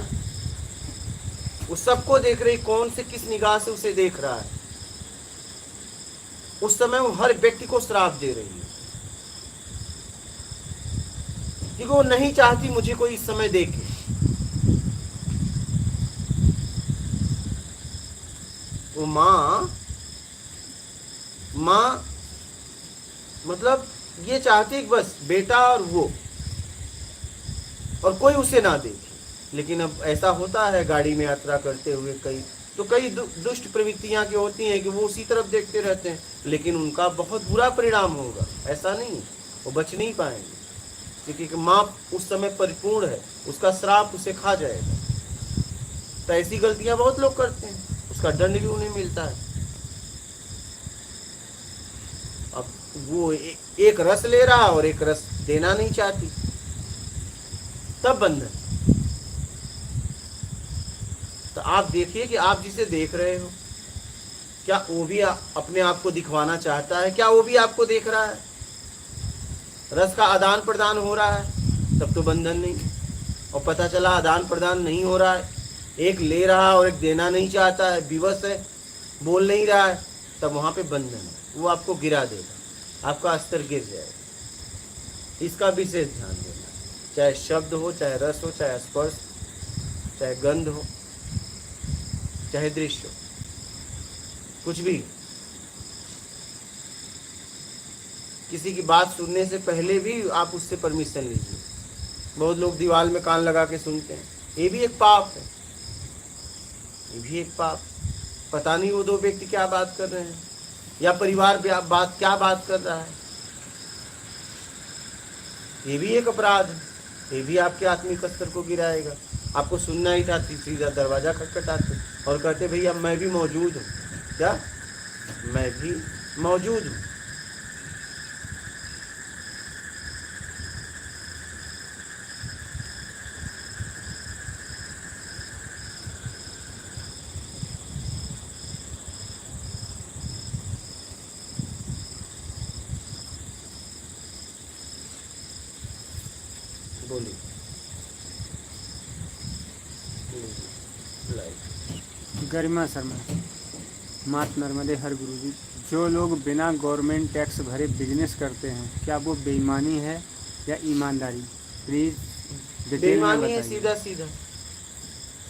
वो सबको देख रही, कौन से किस निगाह से उसे देख रहा है। उस समय वो हर व्यक्ति को श्राप दे रही है, क्योंकि वो नहीं चाहती मुझे कोई इस समय देखे। वो माँ मतलब ये चाहती कि बस बेटा और वो, और कोई उसे ना देखे। लेकिन अब ऐसा होता है गाड़ी में यात्रा करते हुए कई दुष्ट प्रवृत्तियां की होती हैं कि वो उसी तरफ देखते रहते हैं, लेकिन उनका बहुत बुरा परिणाम होगा। ऐसा नहीं, वो बच नहीं पाएंगे, क्योंकि माँ उस समय परिपूर्ण है, उसका श्राप उसे खा जाएगा। तो ऐसी गलतियां बहुत लोग करते हैं, उसका दंड भी उन्हें मिलता है। अब वो एक रस ले रहा और एक रस देना नहीं चाहती, तब बंधन। तो आप देखिए कि आप जिसे देख रहे हो, क्या वो भी अपने आप को दिखवाना चाहता है? क्या वो भी आपको देख रहा है? रस का आदान प्रदान हो रहा है, तब तो बंधन नहीं। और पता चला आदान प्रदान नहीं हो रहा है, एक ले रहा और एक देना नहीं चाहता है, विवश है, बोल नहीं रहा है, तब वहां पे बंधन है। वो आपको गिरा देगा, आपका स्तर गिर जाएगा। इसका विशेष ध्यान देना, चाहे शब्द हो, चाहे रस हो, चाहे स्पर्श, चाहे गंध हो, चाहे दृश्य हो, कुछ भी। किसी की बात सुनने से पहले भी आप उससे परमिशन लीजिए। बहुत लोग दीवार में कान लगा के सुनते हैं, ये भी एक पाप है, ये भी एक पाप। पता नहीं वो दो व्यक्ति क्या बात कर रहे हैं, या परिवार क्या बात कर रहा है, ये भी एक अपराध है, ये भी आपके आत्मिक स्तर को गिराएगा। आपको सुनना ही था, सीधा दरवाजा खटखटाते और कहते भैया मैं भी मौजूद हूँ। क्या? मैं भी मौजूद हूँ। बोलिए। गरिमा शर्मा, मात नर्मदे हर गुरु जी। जो लोग बिना गवर्नमेंट टैक्स भरे बिजनेस करते हैं, क्या वो बेईमानी है या ईमानदारी? प्लीज डिटेल में बेईमानी है, बताइए। सीधा सीधा।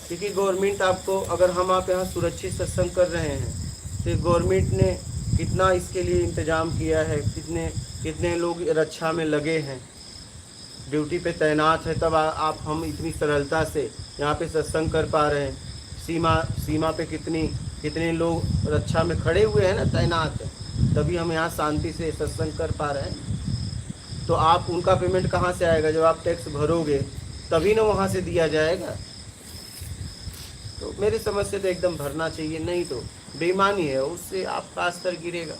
क्योंकि गवर्नमेंट आपको, अगर हम आप यहाँ सुरक्षित सत्संग कर रहे हैं, तो गवर्नमेंट ने कितना इसके लिए इंतजाम किया है, कितने लोग रक्षा में लगे हैं, ड्यूटी पे तैनात है, तब आप हम इतनी सरलता से यहाँ पे सत्संग कर पा रहे हैं। सीमा पे कितने लोग रक्षा में खड़े हुए हैं ना, तैनात है, तभी हम यहाँ शांति से सत्संग कर पा रहे हैं। तो आप उनका पेमेंट कहाँ से आएगा? जब आप टैक्स भरोगे तभी ना वहाँ से दिया जाएगा। तो मेरी समझ से तो एकदम भरना चाहिए, नहीं तो बेईमानी है, उससे आपका स्तर गिरेगा।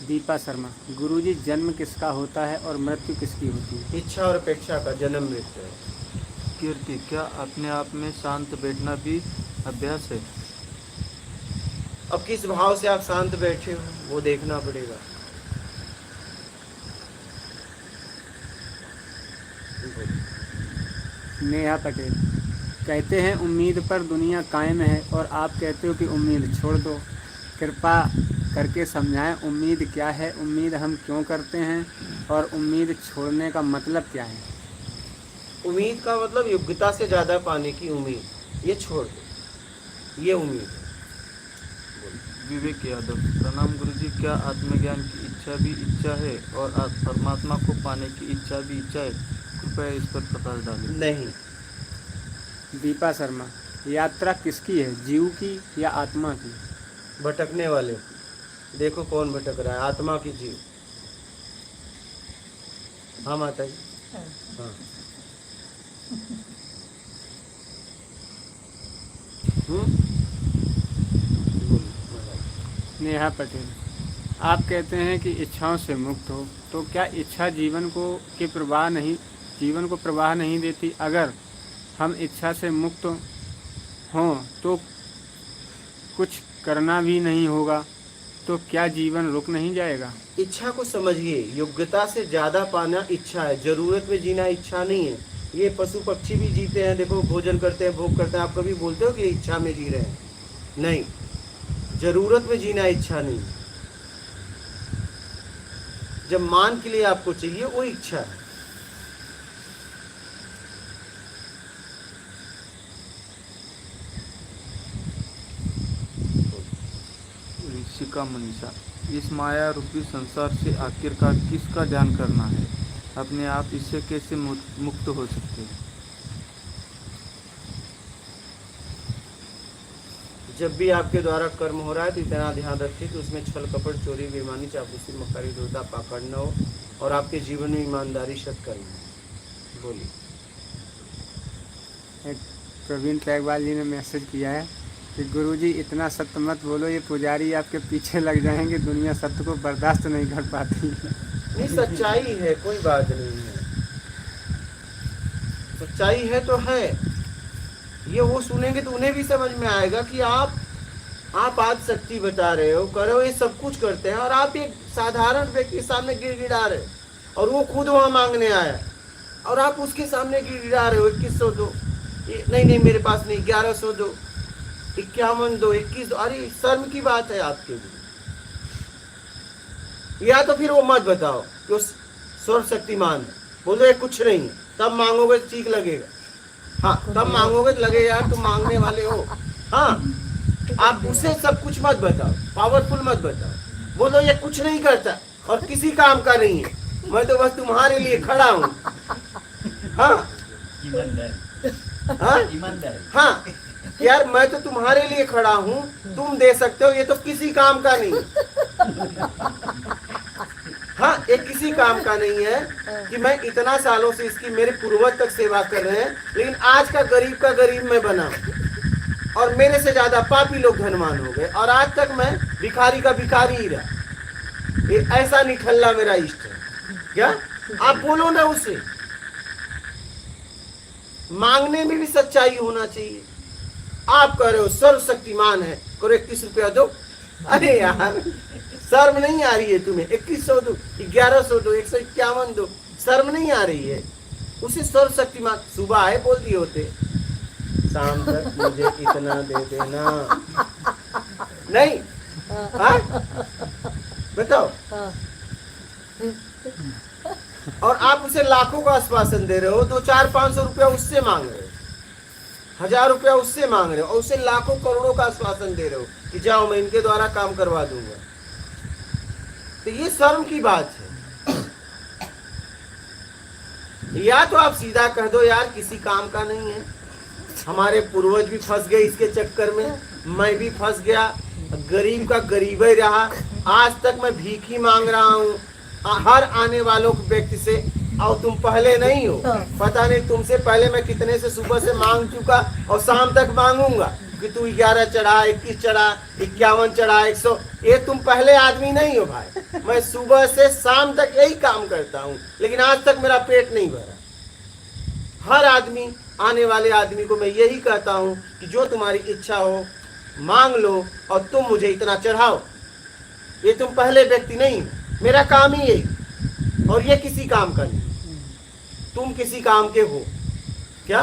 दीपा शर्मा, गुरुजी जन्म किसका होता है और मृत्यु किसकी होती है? इच्छा और अपेक्षा का जन्म मृत्यु है। कीर्ति, क्या अपने आप में शांत बैठना भी अभ्यास है? अब किस भाव से आप शांत बैठे हो वो देखना पड़ेगा। नेहा पटेल, कहते हैं उम्मीद पर दुनिया कायम है और आप कहते हो कि उम्मीद छोड़ दो। कृपा करके समझाएं उम्मीद क्या है, उम्मीद हम क्यों करते हैं और उम्मीद छोड़ने का मतलब क्या है? उम्मीद का मतलब योग्यता से ज़्यादा पाने की उम्मीद, ये छोड़ दो, ये उम्मीद है। विवेक यादव, प्रणाम गुरुजी। क्या आत्मज्ञान की इच्छा भी इच्छा है और परमात्मा को पाने की इच्छा भी इच्छा है? कृपया इस पर प्रकाश डालें। नहीं। दीपा शर्मा, यात्रा किसकी है, जीव की या आत्मा की? भटकने वाले, देखो कौन भटक रहा है, आत्मा की, जीव। हाँ माता जी। हाँ। नेहा पटेल, आप कहते हैं कि इच्छाओं से मुक्त हो, तो क्या इच्छा जीवन को प्रवाह नहीं देती? अगर हम इच्छा से मुक्त हों तो कुछ करना भी नहीं होगा, तो क्या जीवन रुक नहीं जाएगा? इच्छा को समझिए, योग्यता से ज़्यादा पाना इच्छा है, ज़रूरत में जीना इच्छा नहीं है। ये पशु पक्षी भी जीते हैं, देखो भोजन करते हैं, भोग करते हैं। आप कभी बोलते हो कि इच्छा में जी रहे हैं? नहीं, ज़रूरत में जीना इच्छा नहीं। जब मान के लिए आपको चाहिए वो इच्छा है। ऋषिका मनीषा, इस माया रूपी संसार से आखिरकार किसका ध्यान करना है? अपने आप इससे कैसे मुक्त हो सकते हैं? जब भी आपके द्वारा कर्म हो रहा है तो इतना ध्यान रखिए कि उसमें छल कपट चोरी बेईमानी चापलूसी मक्कारी धोखा पाखंड न हो और आपके जीवन में ईमानदारी सत्कर्म हो। बोलिए। एक प्रवीण टैगवाल जी ने मैसेज किया है कि गुरुजी इतना सत्य मत बोलो, ये पुजारी आपके पीछे लग जाएंगे, दुनिया सत्य को बर्दाश्त नहीं कर पाती। नहीं, सच्चाई है, कोई बात नहीं है, सच्चाई है तो है। ये वो सुनेंगे तो उन्हें भी समझ में आएगा कि आप आज सच्ची बता रहे हो, करो, ये सब कुछ करते हैं और आप एक साधारण व्यक्ति के सामने गिड़गिड़ा रहे हो और वो खुद वहां मांगने आया और आप उसके सामने गिड़गिड़ा रहे हो 2100 दो, नहीं मेरे पास नहीं, 1100 दो, 51 दो, 21 दो। अरे शर्म की बात है आपके लिए। या तो फिर वो मत बताओ कि वो सर्वशक्तिमान है, बोलो ये कुछ नहीं है, तब मांगोगे तो ठीक लगेगा। हाँ, तब मांगोगे तो लगेगा यार तुम मांगने वाले हो। हाँ, आप उसे सब कुछ मत बताओ, पावरफुल मत बताओ, बोलो ये कुछ नहीं करता और किसी काम का नहीं है, मैं तो बस तुम्हारे लिए खड़ा हूँ। हाँ हाँ यार, मैं तो तुम्हारे लिए खड़ा हूँ, तुम दे सकते हो, ये तो किसी काम का नहीं। हाँ, ये किसी काम का नहीं है कि मैं इतना सालों से इसकी मेरे पूर्वज तक सेवा कर रहे हैं, लेकिन आज का गरीब मैं बना और मेरे से ज्यादा पापी लोग धनवान हो गए और आज तक मैं भिखारी का भिखारी ही रहा। ये ऐसा निठल्ला मेरा इष्ट है क्या? आप बोलो ना उसे। मांगने में भी सच्चाई होना चाहिए। आप कह रहे हो सर्वशक्तिमान है, करो 21 रुपया दो। अरे यार, शर्म नहीं आ रही है तुम्हें? 2100 दो, 1100 दो, 151 दो, शर्म नहीं आ रही है? उसे सर्वशक्तिमान सुबह आए बोल दिए होते, शाम तक मुझे इतना दे देना। नहीं, हाँ बताओ। और आप उसे लाखों का आश्वासन दे रहे हो, 200-400-500 रुपया उससे मांग रहे हो, 1000 रुपया उससे मांग रहे हो और उसे लाखों करोड़ों का आश्वासन दे रहे हो कि जाओ मैं इनके द्वारा काम करवा दूंगा। तो ये शर्म की बात है। या तो आप सीधा कह दो यार किसी काम का नहीं है, हमारे पूर्वज भी फंस गए इसके चक्कर में, मैं भी फंस गया, गरीब का गरीब ही रहा, आज तक मैं भीख ही मांग रहा हूँ हर आने वालों व्यक्ति से, और तुम पहले नहीं हो, पता नहीं तुमसे पहले मैं कितने से सुबह से मांग चुका और शाम तक मांगूंगा कि तू 11 चढ़ा, 21 चढ़ा, 51 चढ़ा, 100। ये तुम पहले आदमी नहीं हो भाई, मैं सुबह से शाम तक यही काम करता हूँ, लेकिन आज तक मेरा पेट नहीं भरा। हर आदमी, आने वाले आदमी को मैं यही कहता हूँ कि जो तुम्हारी इच्छा हो मांग लो और तुम मुझे इतना चढ़ाओ। ये तुम पहले व्यक्ति नहीं, मेरा काम ही यही, और ये किसी काम का नहीं। तुम किसी काम के हो क्या?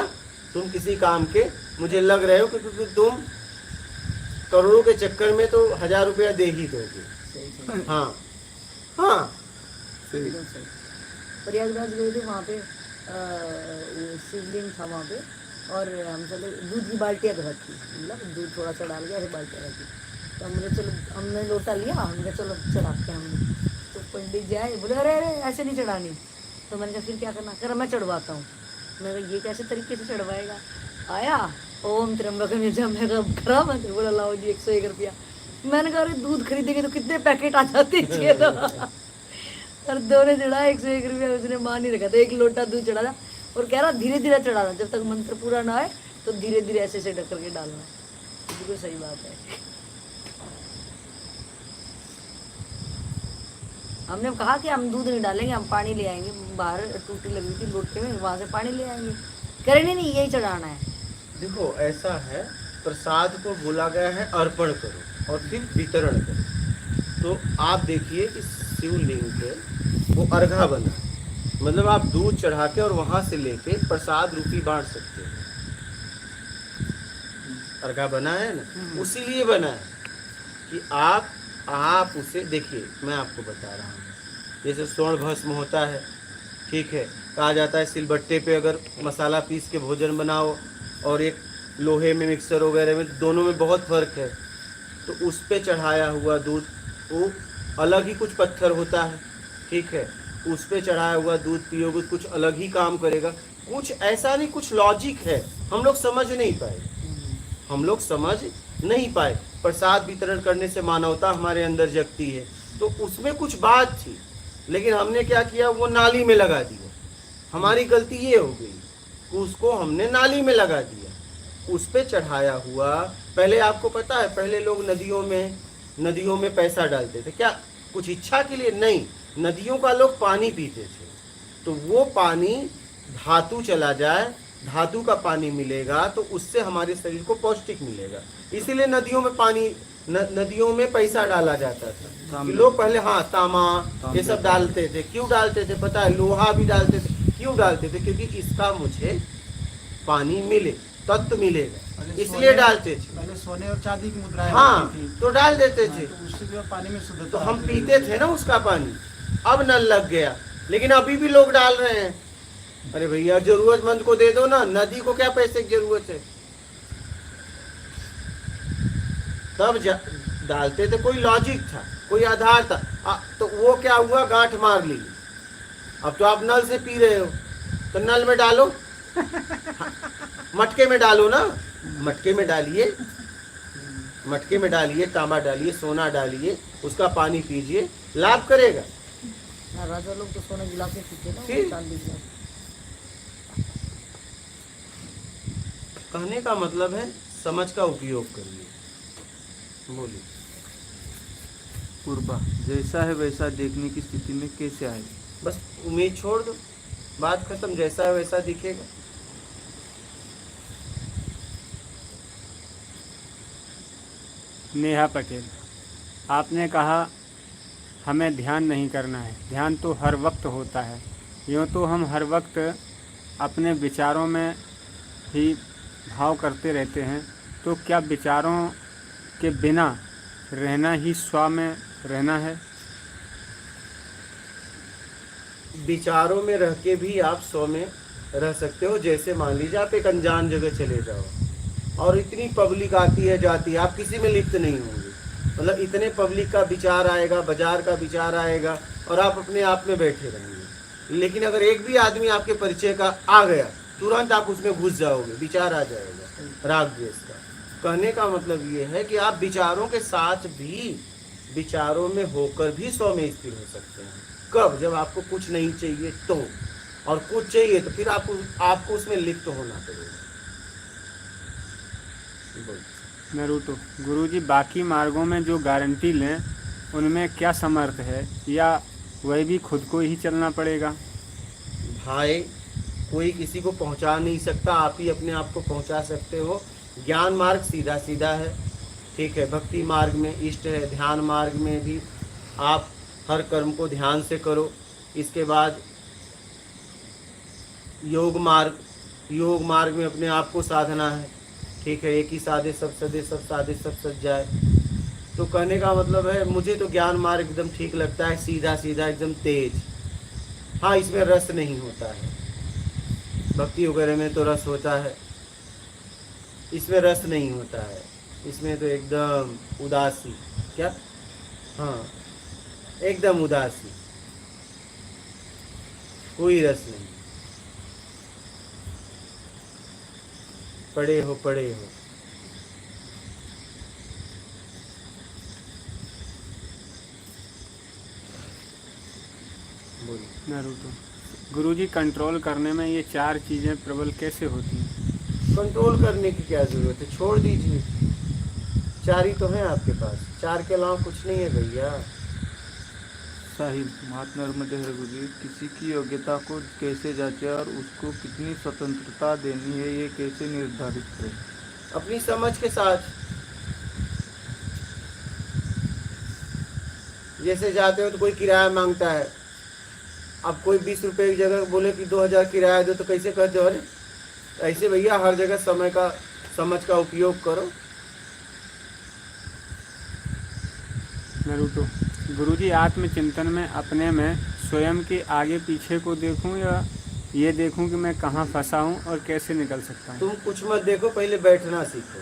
तुम किसी काम के मुझे लग रहे हो क्योंकि तुम करोड़ों के चक्कर में तो 1000 रुपया दे ही दोगे। हाँ हाँ, प्रयागराज गए थे, वहाँ पे शिवलिंग था वहाँ पे, और हम चले, दूध की बाल्टियाँ तो रखी, मतलब दूध थोड़ा सा डाल के ऐसे बाल्टियाँ रखी, तो हमने लोटा लिया, हमने कहा चलो चढ़ाते हैं हमने। तो पंडित जी आए, बोले अरे ऐसे नहीं चढ़ानी। तो मैंने कहा फिर क्या करना? कह रहा मैं चढ़वाता हूँ। मैं कहा ये कैसे तरीके से चढ़वाएगा? आया, ओम त्र्यंबकम यजामहे, मैं कहा खरा मंत्र, बोला लाओ जी 101 रुपया। मैंने कहा अरे दूध खरीदेंगे तो कितने पैकेट आ जाते हैं तो और दोनों चढ़ा 101 रुपया, उसने मान ही रखा था, 1 लोटा दूध चढ़ा था और कह रहा धीरे धीरे चढ़ाना, जब तक मंत्र पूरा ना आए तो धीरे धीरे ऐसे ऐसे ढक करके डालना। बिल्कुल सही बात है। हमने कहा कि हम दूध नहीं डालेंगे, हम पानी ले आएंगे, बाहर टूटी लगी थी लोटे में, वहाँ से पानी ले आएंगे। कह रहे नहीं यही चढ़ाना है। देखो ऐसा है, प्रसाद को बोला गया है अर्पण करो और फिर वितरण करो। तो आप देखिए कि शिवलिंग पे वो अर्घा बना, मतलब आप दूध चढ़ा के और वहां से लेके प्रसाद रूपी बांट सकते हैं। अर्घा बना है ना, उसीलिए बना है कि आप उसे देखिए। मैं आपको बता रहा हूँ, जैसे स्वर्ण भस्म होता है, ठीक है, कहा जाता है सिलबट्टे पे अगर मसाला पीस के भोजन बनाओ और एक लोहे में मिक्सर वगैरह में, दोनों में बहुत फर्क है। तो उस पे चढ़ाया हुआ दूध वो अलग ही कुछ पत्थर होता है, ठीक है, उस पे चढ़ाया हुआ दूध पियोगे कुछ अलग ही काम करेगा। कुछ ऐसा नहीं, कुछ लॉजिक है, हम लोग समझ नहीं पाए। हम लोग समझ नहीं पाए। प्रसाद वितरण करने से मानवता हमारे अंदर जगती है, तो उसमें कुछ बात थी, लेकिन हमने क्या किया, वो नाली में लगा दिया। हमारी गलती ये हो गई कि उसको हमने नाली में लगा दिया, उस पे चढ़ाया हुआ। पहले आपको पता है, पहले लोग नदियों में पैसा डालते थे, क्या कुछ इच्छा के लिए? नहीं, नदियों का लोग पानी पीते थे, तो वो पानी धातु चला जाए, धातु का पानी मिलेगा तो उससे हमारे शरीर को पौष्टिक मिलेगा। इसीलिए नदियों में पैसा डाला जाता था कि लोग पहले, हाँ, तांबा ये सब डालते थे। क्यों डालते थे पता है? लोहा भी डालते थे। क्यों डालते थे? क्योंकि इसका मुझे पानी मिले, तत्व मिलेगा, इसलिए डालते थे। पहले सोने और चांदी की मुद्राएं हाँ, होती थी, तो डाल देते थे, तो उससे जो है पानी में शुद्धता तो हम आती पीते थे ना उसका पानी। अब नल लग गया, लेकिन अभी भी लोग डाल रहे हैं। अरे भैया, जरूरतमंद को दे दो ना, नदी को क्या पैसे की जरूरत है? तब डालते थे, कोई लॉजिक था, कोई आधार था। तो वो क्या हुआ, गांठ मार ली। अब तो आप नल से पी रहे हो, तो नल में डालो, मटके में डालो ना, मटके में डालिए, मटके में डालिए, तांबा डालिए, सोना डालिए, उसका पानी पीजिए, लाभ करेगा। हाँ, राजा लोग तो सोने गिलास में पीते ना, फिर? वो चांदी गिलास। कहने का मतलब है, समझ का उपयोग करिए। बोलिए। पूर्वा, जैसा है वैसा देखने की स्थिति में कैसे आए? बस उम्मीद छोड़ दो, बात खत्म। जैसा है वैसा दिखेगा। नेहा पटेल, आपने कहा हमें ध्यान नहीं करना है, ध्यान तो हर वक्त होता है। यूँ तो हम हर वक्त अपने विचारों में ही भाव करते रहते हैं, तो क्या विचारों के बिना रहना ही स्व में रहना है? विचारों में रह के भी आप सौ में रह सकते हो। जैसे मान लीजिए आप एक अनजान जगह चले जाओ और इतनी पब्लिक आती है जाती है, आप किसी में लिप्त नहीं होंगे। मतलब इतने पब्लिक का विचार आएगा, बाजार का विचार आएगा, और आप अपने आप में बैठे रहेंगे। लेकिन अगर एक भी आदमी आपके परिचय का आ गया, तुरंत आप उसमें घुस जाओगे, विचार आ जाएगा राग द्वेष का। कहने का मतलब ये है कि आप विचारों के साथ भी, विचारों में होकर भी सौ में स्थिर हो सकते हैं। कब? जब आपको कुछ नहीं चाहिए तो, और कुछ चाहिए तो फिर आपको उसमें लिप्त होना पड़ेगा। नरूटो, गुरुजी, बाकी मार्गों में जो गारंटी लें उनमें क्या समर्थ है, या वही भी खुद को ही चलना पड़ेगा? भाई, कोई किसी को पहुंचा नहीं सकता, आप ही अपने आप को पहुंचा सकते हो। ज्ञान मार्ग सीधा सीधा है, ठीक है। भक्ति मार्ग में इष्ट है, ध्यान मार्ग में भी आप हर कर्म को ध्यान से करो। इसके बाद योग मार्ग में अपने आप को साधना है, ठीक है। एक ही साधे सब सदे, सब साधे सब सज जाए। तो कहने का मतलब है, मुझे तो ज्ञान मार्ग एकदम ठीक लगता है, सीधा सीधा, एकदम तेज। हाँ, इसमें रस नहीं होता है। भक्ति वगैरह में तो रस होता है, इसमें रस नहीं होता है। इसमें तो एकदम उदासी, क्या? हाँ, एकदम उदासी, कोई रस नहीं। पड़े हो। बोलिए। नरूटो, गुरुजी, कंट्रोल करने में ये 4 चीज़ें प्रबल कैसे होती हैं? कंट्रोल करने की क्या जरूरत है? छोड़ दीजिए। 4 ही तो हैं आपके पास, 4 के अलावा कुछ नहीं है भैया। साहिब, महात्मा नर्मदे हर गुरुजी, किसी की योग्यता को कैसे जांचे और उसको कितनी स्वतंत्रता देनी है, ये कैसे निर्धारित करें? अपनी समझ के साथ। जैसे जाते हो तो कोई किराया मांगता है, अब कोई 20 रुपए की जगह बोले कि 2000 किराया दो, तो कैसे कहते हो? अरे ऐसे भैया, हर जगह समझ का उपयोग करो। नरूटो, गुरुजी, आत्मचिंतन में अपने में स्वयं के आगे पीछे को देखूं, या ये देखूं कि मैं कहाँ फंसा हूँ और कैसे निकल सकता हूँ? तुम कुछ मत देखो, पहले बैठना सीखो।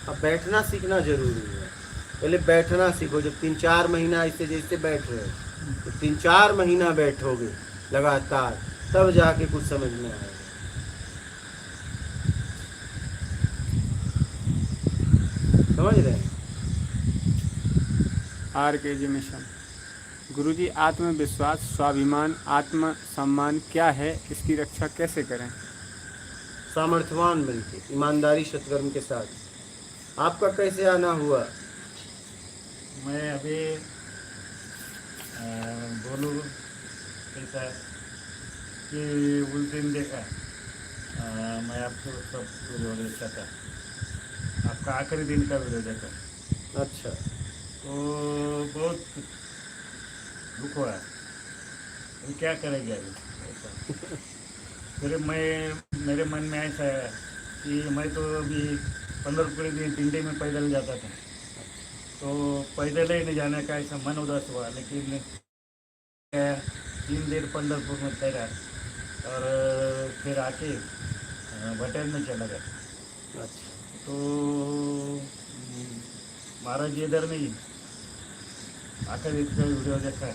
अब बैठना सीखना जरूरी है। पहले बैठना सीखो। जब 3-4 महीना ऐसे जैसे बैठ रहे हो, तो 3-4 महीना बैठोगे लगातार, तब जाके कुछ समझ में आएगा। समझ रहे हैं? RKG mission. गुरुजी, आत्मविश्वास, स्वाभिमान, आत्म सम्मान क्या है? इसकी रक्षा कैसे करें? सामर्थ्यवान बनके, ईमानदारी सत्कर्म के साथ। आपका कैसे आना हुआ? मैं अभी बोलूँ कैसा कि उस दिन देखा मैं आपको सब वीडियो देखा था, आपका आखिरी दिन का वीडियो देखा अच्छा। तो बहुत दुख हुआ। अभी क्या करेंगे अभी ऐसा? फिर मेरे मन में ऐसा है कि मैं तो अभी 15 दिन टिंडे में पैदल जाता था, तो पैदल ही नहीं जाने का ऐसा मन उदास हुआ। लेकिन 3 दिन पंढरपुर में ठहरा और फिर आके भटेल में चला गया। अच्छा। तो महाराज जी इधर नहीं, आखिर इसका वीडियो देखा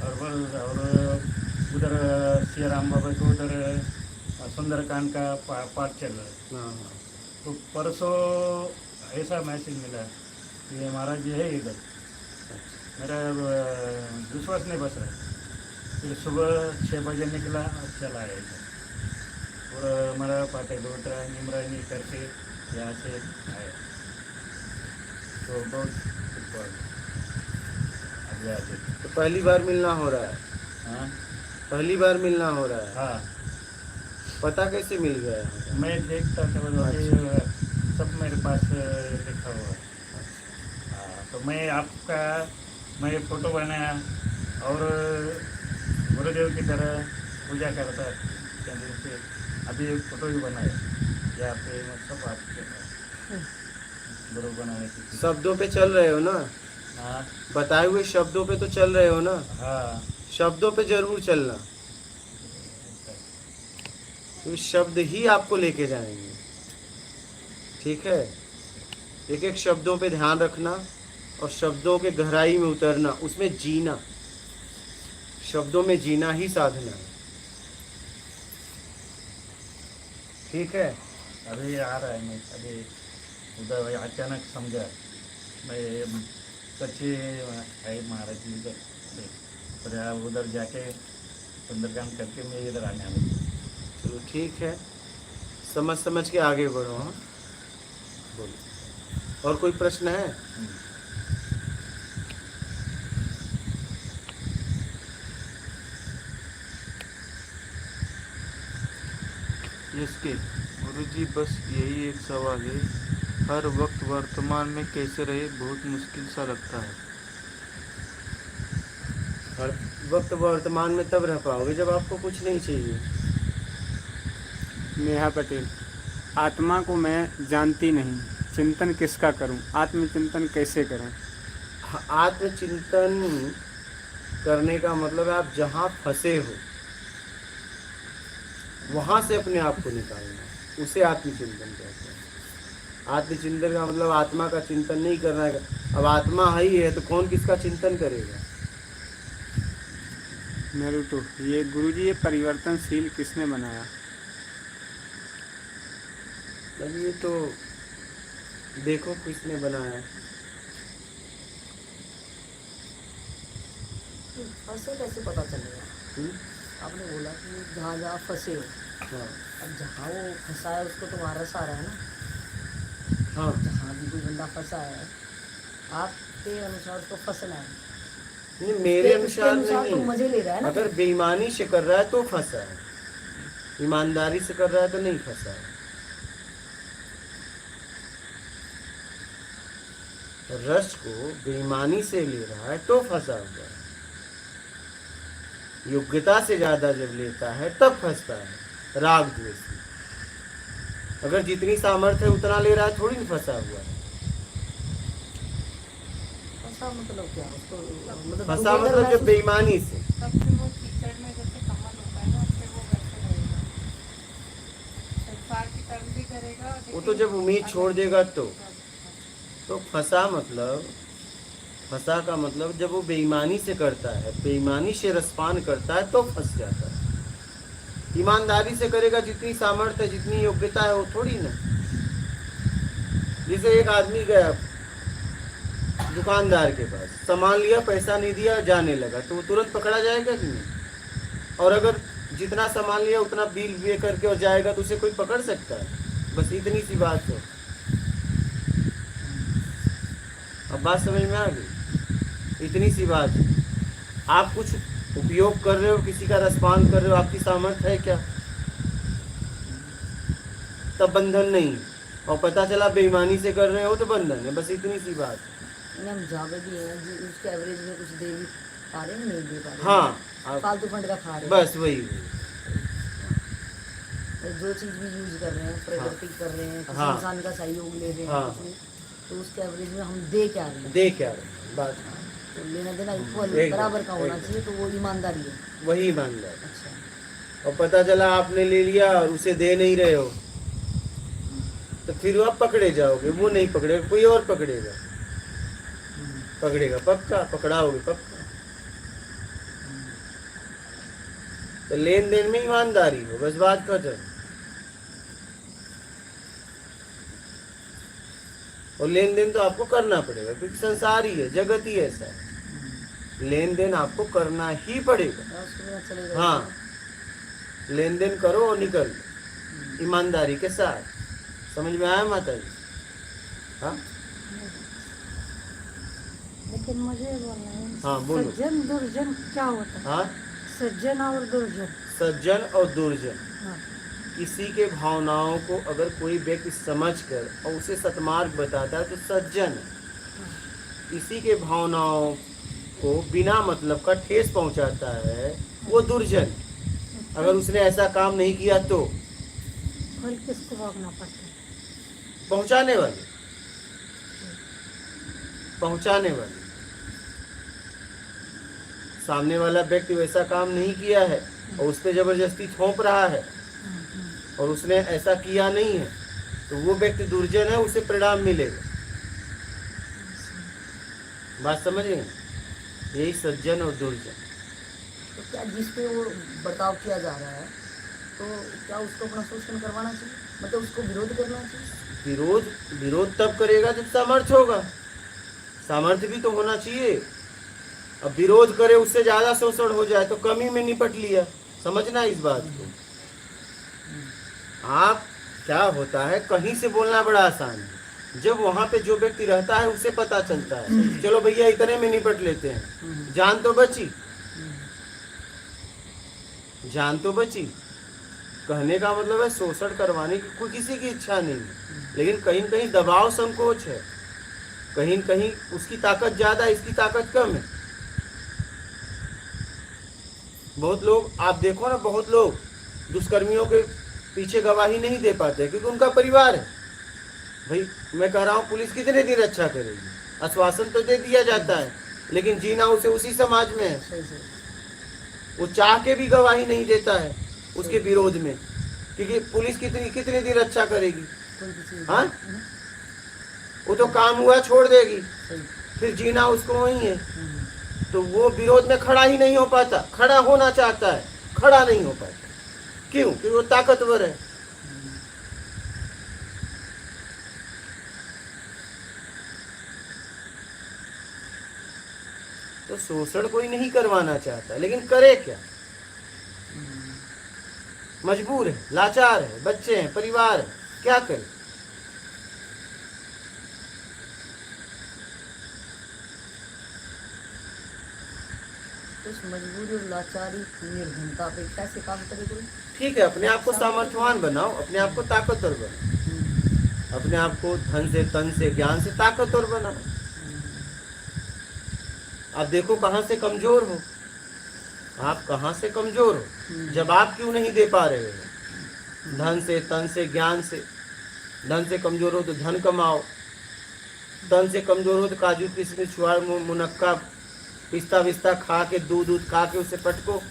और उधर श्री राम बाबा को उधर सुंदरकांड का पाठ चल रहा है। हाँ हाँ। तो परसों ऐसा मैसेज मिला कि महाराज जी है इधर। मेरा विश्वास नहीं बस रहा। फिर सुबह 6 बजे निकला और चला आया इधर, और मेरा पाटे गोटरा निमरानी करके यहाँ से आया। तो बहुत दुख हुआ अभी आके। तो पहली बार मिलना हो रहा है? हाँ पहली बार मिलना हो रहा है। हाँ, पता कैसे मिल गया है? मैं देखता था अभी सब मेरे पास लिखा हुआ है। हाँ, तो मैं फ़ोटो बनाया और गुरुदेव की तरह पूजा करता कहते से अभी एक फ़ोटो भी बनाया यहाँ पे, मतलब आपके गुरु बनाने की। शब्दों पे चल रहे हो ना? हाँ बताए हुए शब्दों पे तो चल रहे हो ना? हाँ, शब्दों पे जरूर चलना, तो शब्द ही आपको लेके जाएंगे। ठीक है? एक एक शब्दों पे ध्यान रखना और शब्दों के गहराई में उतरना, उसमें जीना। शब्दों में जीना ही साधना है। ठीक है? अभी आ रहा है। मैं अभी उधर अचानक समझा मैं सच्ची है महाराज जी उधर, फिर उधर जाके सुंदरकांड करके मैं इधर आने वाला। चलो ठीक है, समझ के आगे बढ़ो। हाँ बोलो। और कोई प्रश्न है? इसके गुरुजी, बस यही एक सवाल है, हर वक्त वर्तमान में कैसे रहे, बहुत मुश्किल सा लगता है। हर वक्त वर्तमान में तब रह पाओगे जब आपको कुछ नहीं चाहिए। नेहा पटेल। आत्मा को मैं जानती नहीं, चिंतन किसका करूं? आत्मचिंतन कैसे करें? आत्मचिंतन करने का मतलब है आप जहाँ फंसे हो वहाँ से अपने आप को निकालना, उसे आत्मचिंतन कहते हैं। आत्मचिंतन का मतलब आत्मा का चिंतन नहीं करना है। अब आत्मा ही है तो कौन किसका चिंतन करेगा? नरुतो। ये गुरुजी, ये परिवर्तनशील किसने बनाया? अब ये तो देखो किसने बनाया। फंसे कैसे पता चलेगा? आपने बोला कि जहाँ जहाँ फंसे हो, हाँ अब जहाँ वो फंसा है उसको तो वारस आ रहा है ना। हाँ। जहाँ भी कोई बंदा फंसा है आपके अनुसार उसको फंसना है। नहीं, मेरे अनुसार तो नहीं। मजे ले रहा है ना। अगर बेईमानी से कर रहा है तो फंसा है, ईमानदारी से कर रहा है तो नहीं फंसा है। रस को बेईमानी से ले रहा है तो फंसा हुआ है। योग्यता से ज्यादा जब लेता है तब फंसता है, राग द्वेष में। अगर जितनी सामर्थ्य है उतना ले रहा है थोड़ी नहीं फंसा हुआ है। फंसा मतलब क्या? उसको मतलब फंसा मतलब जब बेईमानी से। तब फिर वो कीचड़ में जैसे कमल होता है ना, फिर वो वैसे रहेगा, संसार की कर्म भी करेगा। वो तो जब उम्मीद छोड़ देगा तो फंसा मतलब, फंसा का मतलब जब वो बेईमानी से करता है, बेईमानी से रसपान करता है तो फंस जाता है। ईमानदारी से करेगा, जितनी सामर्थ्य है, जितनी योग्यता है, वो थोड़ी ना। जैसे एक आदमी गया दुकानदार के पास, सामान लिया, पैसा नहीं दिया, जाने लगा, तो वो तुरंत पकड़ा जाएगा कि नहीं? और अगर जितना सामान लिया उतना बिल पे करके और जाएगा तो उसे कोई पकड़ सकता है? बस इतनी सी बात है। अब बात समझ में आ गई? इतनी सी बात है। आप कुछ उपयोग कर रहे हो, किसी का रसपान कर रहे हो, आपकी सामर्थ्य है क्या? तब बंधन नहीं। और पता चला बेईमानी से कर रहे हो तो बंधन है। बस इतनी सी बात है। हम जावे भी हैं जी, उसके एवरेज में कुछ दे भी पा रहे हैं, नहीं दे पा रहे हैं। हाँ, फालतू फंड का खा रहे हैं। बस वही। जो चीज़ भी यूज कर रहे हैं, प्रकृति कर रहे हैं, किसी हाँ। इंसान का सहयोग ले रहे हैं, हाँ। कुछ भी, तो उसके एवरेज में हम दे क्या रहे हैं? दे क्या रहे हैं? बात तो लेना देना इक्वल एकदम, बराबर का होना एकदम। चाहिए, तो वो ईमानदारी है। वही ईमानदार। अच्छा, और पता चला आपने ले लिया और उसे दे नहीं रहे हो, तो फिर आप पकड़े जाओगे। वो नहीं पकड़ेगा, कोई और पकड़ेगा। पकड़ेगा पक्का, पकड़ाओगे पक्का। तो लेन देन में ईमानदारी हो, बस बात खत्म। और लेन देन तो आपको करना पड़ेगा, क्योंकि संसार ही है, जगत ही ऐसा है। लेन देन आपको करना ही पड़ेगा। उसके बिना चलेगा हाँ, लेन देन करो और निकल ईमानदारी के साथ। समझ में आया माता जी? हाँ लेकिन मुझे बोलना है, हाँ, बोलो। सज्जन दुर्जन क्या होता है? हाँ, सज्जन और दुर्जन। सज्जन और दुर्जन, हाँ। किसी के भावनाओं को अगर कोई व्यक्ति समझ कर और उसे सतमार्ग बताता है तो सज्जन है। किसी के भावनाओं को बिना मतलब का ठेस पहुंचाता है वो दुर्जन। अगर उसने ऐसा काम नहीं किया तो फल किसको भोगना पड़ता है? पहुंचाने वाले, पहुंचाने वाले। सामने वाला व्यक्ति वैसा काम नहीं किया है और उस पर जबरदस्ती थोप रहा है और उसने ऐसा किया नहीं है, तो वो व्यक्ति दुर्जन है, उसे परिणाम मिलेगा। बात समझ गए? यही सज्जन और दुर्जन। तो क्या जिस पे वो बर्ताव किया जा रहा है, तो क्या उसको अपना शोषण करवाना चाहिए? मतलब उसको विरोध करना चाहिए? विरोध तब करेगा जब सामर्थ्य होगा। सामर्थ्य भी तो होना चाहिए। अब विरोध करे, उससे ज्यादा शोषण हो जाए तो कमी में निपट लिया। समझना इस बात को। आप क्या होता है, कहीं से बोलना बड़ा आसान है। जब वहां पे जो व्यक्ति रहता है उसे पता चलता है, चलो भैया इतने में निपट लेते हैं, जान तो बची, जान तो बची। कहने का मतलब है शोषण करवाने की कोई किसी की इच्छा नहीं है, लेकिन कहीं कहीं दबाव संकोच है, कहीं कहीं उसकी ताकत ज्यादा, इसकी ताकत कम है। बहुत लोग आप देखो ना, बहुत लोग दुष्कर्मियों के पीछे गवाही नहीं दे पाते क्योंकि उनका परिवार है। भाई मैं कह रहा हूँ, पुलिस कितने दिन रक्षा करेगी? आश्वासन तो दे दिया जाता है, लेकिन जीना उसे उसी समाज में है। सही सही। वो चाह के भी गवाही नहीं देता है उसके विरोध में, क्योंकि पुलिस कितनी दिन रक्षा करेगी? कोई किसी हाँ, वो तो काम हुआ छोड़ देगी, सही। फिर जीना उसको वही है। तो वो विरोध में खड़ा ही नहीं हो पाता। खड़ा होना चाहता है, खड़ा नहीं हो पाता। क्यों? क्योंकि वो ताकतवर है। तो शोषण कोई नहीं करवाना चाहता, लेकिन करे क्या? मजबूर है, लाचार है, बच्चे हैं, परिवार है, क्या करे? उस मजबूरी और लाचारी निर्धनता पे कैसे काम करे कोई? ठीक है, अपने आप को सामर्थ्यवान बनाओ, अपने आप को ताकतवर बनाओ, अपने आप को धन से, तन से, ज्ञान से ताकतवर बनाओ। आप देखो कहाँ से कमजोर हो, आप कहाँ से कमजोर हो, जब आप क्यों नहीं दे पा रहे हो? धन से, तन से, ज्ञान से। धन से कमजोर हो तो धन कमाओ, तन से कमजोर हो तो काजू किशमिश छुआर मुनक्का पिस्ता विस्ता खा के, दूध खा के उसे पटको।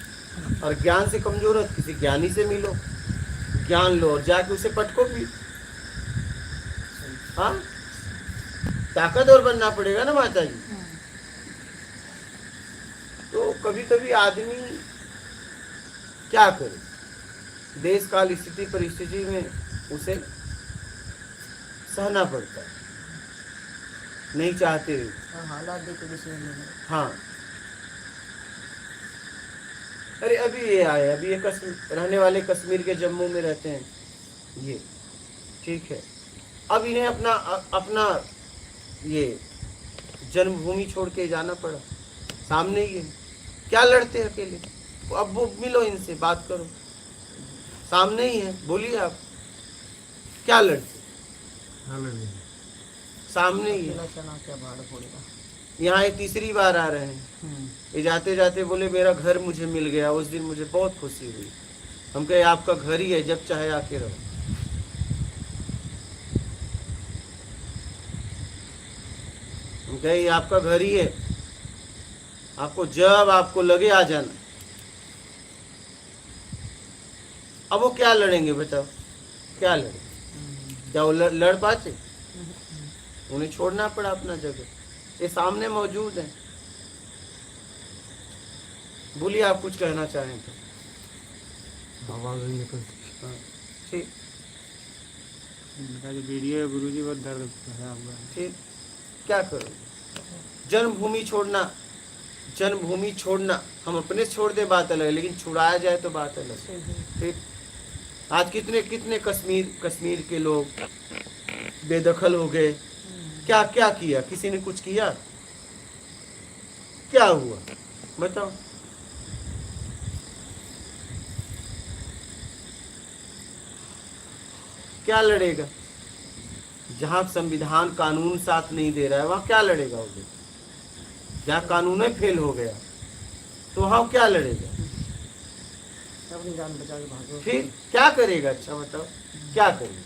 और ज्ञान से कमजोर हो तो किसी ज्ञानी से मिलो, ज्ञान लो और जाके उसे पटको भी। हाँ, ताकतवर बनना पड़ेगा ना माता जी। तो कभी कभी आदमी क्या करे, देश काल स्थिति परिस्थिति में उसे सहना पड़ता है, नहीं चाहते हुए। हाँ, हालात देख के डिसीजन लेना। हाँ, अरे अभी ये आए, अभी ये रहने वाले कश्मीर के जम्मू में रहते हैं ये, ठीक है। अब इन्हें अपना ये जन्मभूमि छोड़ के जाना पड़ा, सामने ही है, क्या लड़ते हैं अकेले? अब वो मिलो, इनसे बात करो, सामने ही है, बोलिए आप क्या लड़ते? सामने ही है। अकेला चना क्या भाड़ फोड़ेगा। यहाँ ये तीसरी बार आ रहे हैं। ये जाते जाते बोले मेरा घर मुझे मिल गया, उस दिन मुझे बहुत खुशी हुई। हम कहे आपका घर ही है, जब चाहे आके रहो। हम कहे ये आपका घर ही है, आपको जब आपको लगे आ जाना। अब वो क्या लड़ेंगे बताओ, क्या लड़े? क्या वो लड़ पाते? उन्हें छोड़ना पड़ा अपना जगह, ये सामने मौजूद है। बोलिए आप कुछ कहना चाहें तो। हाँ, ठीक इनका जो वीडियो है गुरुजी बहुत दर्द भरा हुआ है। ठीक, क्या करो? जन्मभूमि छोड़ना हम अपने छोड़ दे बात अलग है, लेकिन छुड़ाया जाए तो बात अलग है। ठीक, आज कितने कितने कश्मीर के लोग बेदखल हो गए। क्या क्या किया? किसी ने कुछ किया? क्या हुआ बताओ? क्या लड़ेगा? जहां संविधान कानून साथ नहीं दे रहा है वहां क्या लड़ेगा वो? जहां कानून ही फेल हो गया तो वहां क्या लड़ेगा? अपनी जान बचा के भागो। फिर क्या करेगा? अच्छा बताओ क्या करेगा?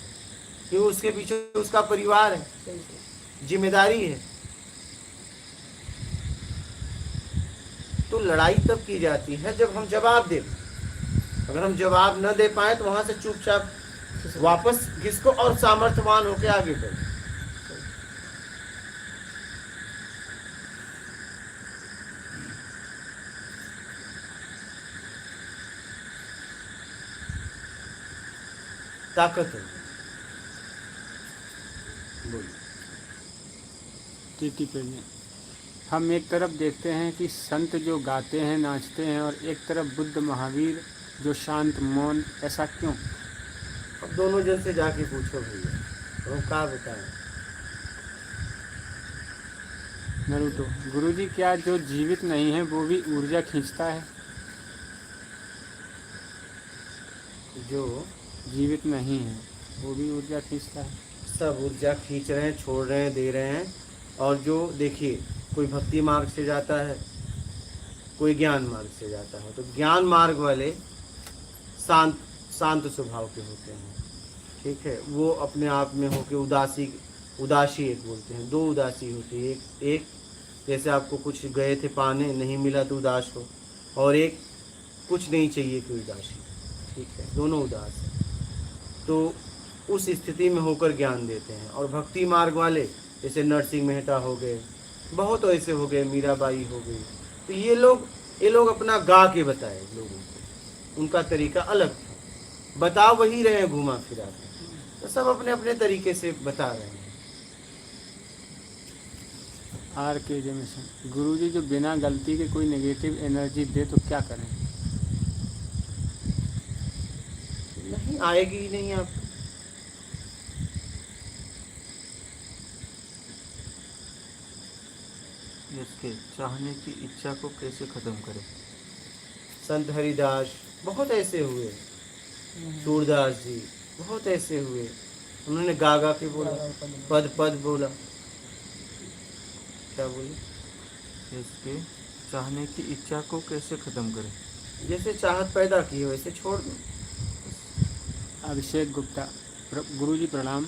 कि उसके पीछे उसका परिवार है, सही सही। जिम्मेदारी है। तो लड़ाई तब की जाती है जब हम जवाब दें। अगर हम जवाब न दे पाए तो वहां से चुपचाप वापस घिसको और सामर्थ्यवान होकर आगे बढ़ो। ताकत है। बोलिए। टीटी पे में हम एक तरफ देखते हैं कि संत जो गाते हैं नाचते हैं और एक तरफ बुद्ध महावीर जो शांत मौन, ऐसा क्यों? अब दोनों जन से जाके पूछो भैया, हम क्या बताएं। नरूटो गुरुजी, क्या जो जीवित नहीं है वो भी ऊर्जा खींचता है? जो जीवित नहीं है वो भी ऊर्जा खींचता है? सब ऊर्जा खींच रहे हैं, छोड़ रहे हैं, दे रहे हैं। और जो देखिए, कोई भक्ति मार्ग से जाता है, कोई ज्ञान मार्ग से जाता है। तो ज्ञान मार्ग वाले शांत स्वभाव के होते हैं, ठीक है। वो अपने आप में होके उदासी एक बोलते हैं। दो उदासी होती है, एक जैसे आपको कुछ गए थे पाने, नहीं मिला तो उदास हो, और एक कुछ नहीं चाहिए कि उदासी, ठीक है। दोनों उदास हैं। तो उस स्थिति में होकर ज्ञान देते हैं। और भक्ति मार्ग वाले जैसे नरसिंह मेहता हो गए, बहुत ऐसे हो गए, मीराबाई हो गई। तो ये लोग अपना गा के बताए लोगों को, उनका तरीका अलग था। बता वही रहे हैं घुमा फिरा के, तो सब अपने अपने तरीके से बता रहे हैं। आर के जमेशन गुरुजी, जो बिना गलती के कोई नेगेटिव एनर्जी दे तो क्या करें? नहीं आएगी ही नहीं आप। इसके चाहने की इच्छा को कैसे खत्म करें? संत हरिदास बहुत ऐसे हुए, सूरदास जी बहुत ऐसे हुए, उन्होंने गा गा के बोला, पद पद बोला। क्या बोले? इसके चाहने की इच्छा को कैसे खत्म करें? जैसे चाहत पैदा की है वैसे छोड़ दो। अभिषेक गुप्ता गुरुजी प्रणाम।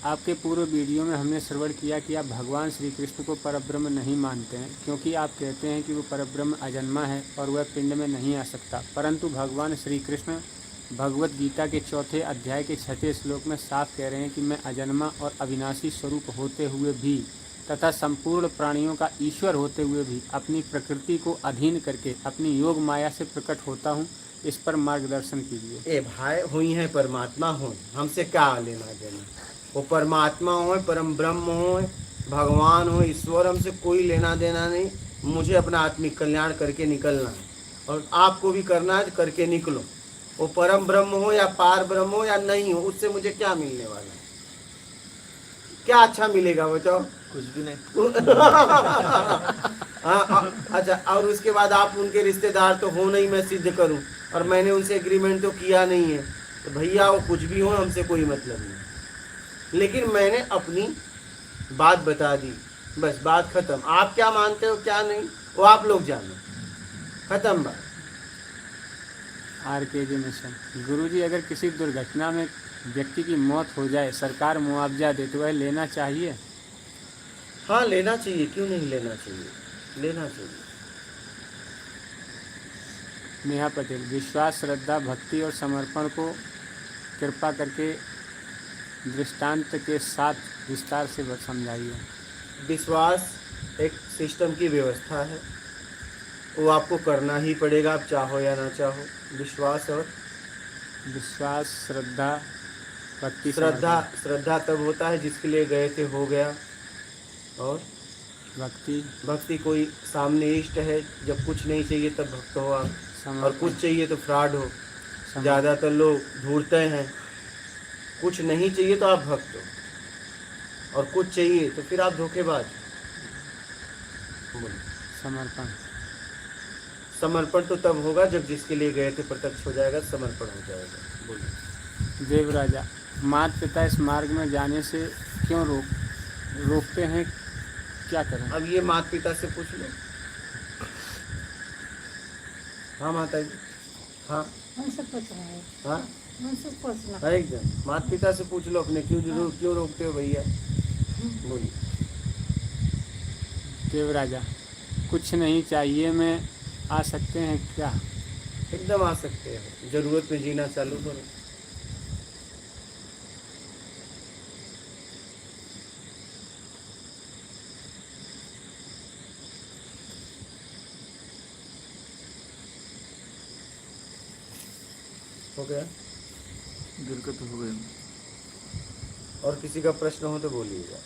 आपके पूर्व वीडियो में हमने श्रवण किया कि आप भगवान श्री कृष्ण को परब्रह्म नहीं मानते हैं, क्योंकि आप कहते हैं कि वो परब्रह्म अजन्मा है और वह पिंड में नहीं आ सकता। परंतु भगवान श्री कृष्ण भगवत गीता के 4 अध्याय के 6 श्लोक में साफ कह रहे हैं कि मैं अजन्मा और अविनाशी स्वरूप होते हुए भी तथा संपूर्ण प्राणियों का ईश्वर होते हुए भी अपनी प्रकृति को अधीन करके अपनी योग माया से प्रकट होता हूँ, इस पर मार्गदर्शन कीजिए। ए भाई हुई है परमात्मा हो, हमसे क्या लेना देना। वो परमात्मा हो, परम ब्रह्म हो, भगवान हो, ईश्वर, हमसे कोई लेना देना नहीं। मुझे अपना आत्मिक कल्याण करके निकलना है और आपको भी करना है, करके निकलो। वो परम ब्रह्म हो या पार ब्रह्म हो या नहीं हो, उससे मुझे क्या मिलने वाला है? क्या अच्छा मिलेगा बताओ? कुछ भी नहीं। अच्छा, और उसके बाद आप उनके रिश्तेदार तो हो नहीं, मैं सिद्ध करूं, और मैंने उनसे एग्रीमेंट तो किया नहीं है, तो भैया वो कुछ भी हो, हमसे कोई मतलब नहीं। लेकिन मैंने अपनी बात बता दी, बस बात खत्म। आप क्या मानते हो क्या नहीं वो आप लोग जानो, खत्म बात। RKG mission. गुरुजी, अगर किसी दुर्घटना में व्यक्ति की मौत हो जाए, सरकार मुआवजा दे, तो वह लेना चाहिए? हाँ लेना चाहिए, क्यों नहीं लेना चाहिए, लेना चाहिए। नेहा पटेल। विश्वास, श्रद्धा, भक्ति और समर्पण को कृपा करके दृष्टांत के साथ विस्तार से समझाइए। विश्वास एक सिस्टम की व्यवस्था है, वो आपको करना ही पड़ेगा, आप चाहो या ना चाहो। विश्वास और विश्वास, श्रद्धा, भक्ति, श्रद्धा तब होता है जिसके लिए गए थे हो गया। और भक्ति, भक्ति कोई सामने इष्ट है, जब कुछ नहीं चाहिए तब भक्त हो आप, और कुछ चाहिए तो फ्रॉड हो। ज़्यादातर लोग ढूंढते हैं, कुछ नहीं चाहिए तो आप भक्त हो, और कुछ चाहिए तो फिर आप धोखेबाज। समर्पण। समर्पण तो तब होगा जब जिसके लिए गए थे प्रत्यक्ष हो जाएगा, समर्पण हो जाएगा। बोलिए। देवराजा। माता पिता इस मार्ग में जाने से क्यों रोकते हैं, क्या करें? अब ये माता पिता से पूछ लो। हाँ माता जी, हाँ हमसे पूछ रहा है, हाँ हमसे पूछना। हाँ, एकदम माता पिता से पूछ लो अपने, क्यों रोकते हो भैया? बोलिए। देवराजा। कुछ नहीं चाहिए में आ सकते हैं क्या? एकदम आ सकते हैं, जरूरत में जीना चालू करो। हो गया? दिलकत हो गई। और किसी का प्रश्न हो तो बोलिएगा,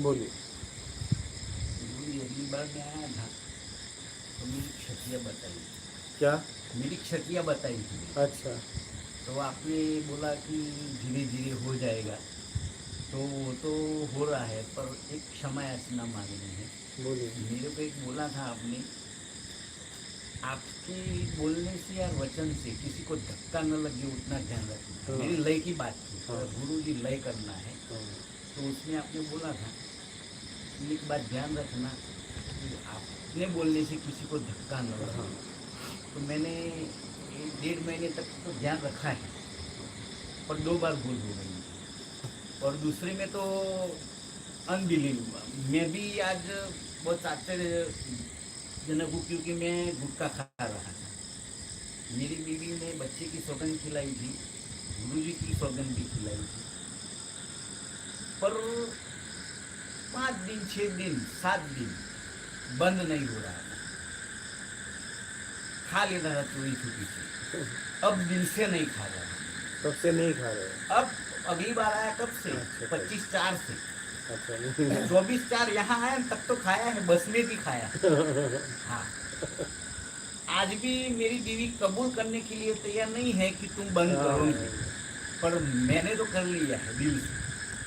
बोलिए। अगली बार मैं आया था तो मेरी क्षतियाँ बताई। क्या? मेरी क्षतियाँ बताई थी। अच्छा, तो आपने बोला कि धीरे धीरे हो जाएगा, तो वो तो हो रहा है, पर एक क्षमा याचना मांगनी है। बोलिए। मेरे को एक बोला था आपने, आपके बोलने से या वचन से किसी को धक्का न लगे उतना ध्यान रखना। हाँ। मेरी लय की बात थी, हाँ। गुरु जी लय करना है, हाँ, तो उसमें आपने बोला था कि एक बात ध्यान रखना कि आपने बोलने से किसी को धक्का न लगे। हाँ। तो मैंने 1.5 महीने तक तो ध्यान रखा है, पर 2 बार भूल हो गई। और दूसरे में तो अनबिलीव, मैं भी आज बहुत आश्चर्यजनक हूँ, क्योंकि मैं गुटखा खा रहा था। मेरी बीवी ने बच्चे की सौगंध खिलाई थी, गुरुजी की सौगंध भी खिलाई थी, पर 5 दिन 6 दिन 7 दिन बंद नहीं हो रहा था। खा लेता था चोरी छुपी से, अब दिल से नहीं खा रहा। कब से नहीं खा रहे हो? अब अगली बार आया कब से? अच्छा, 25/4 से। अच्छा नहीं। 24/4 यहाँ आया तब तो खाया है, बस में भी खाया। हाँ, आज भी मेरी बीवी कबूल करने के लिए तैयार नहीं है कि तुम बंद करोगे, पर मैंने तो कर लिया है दिल से।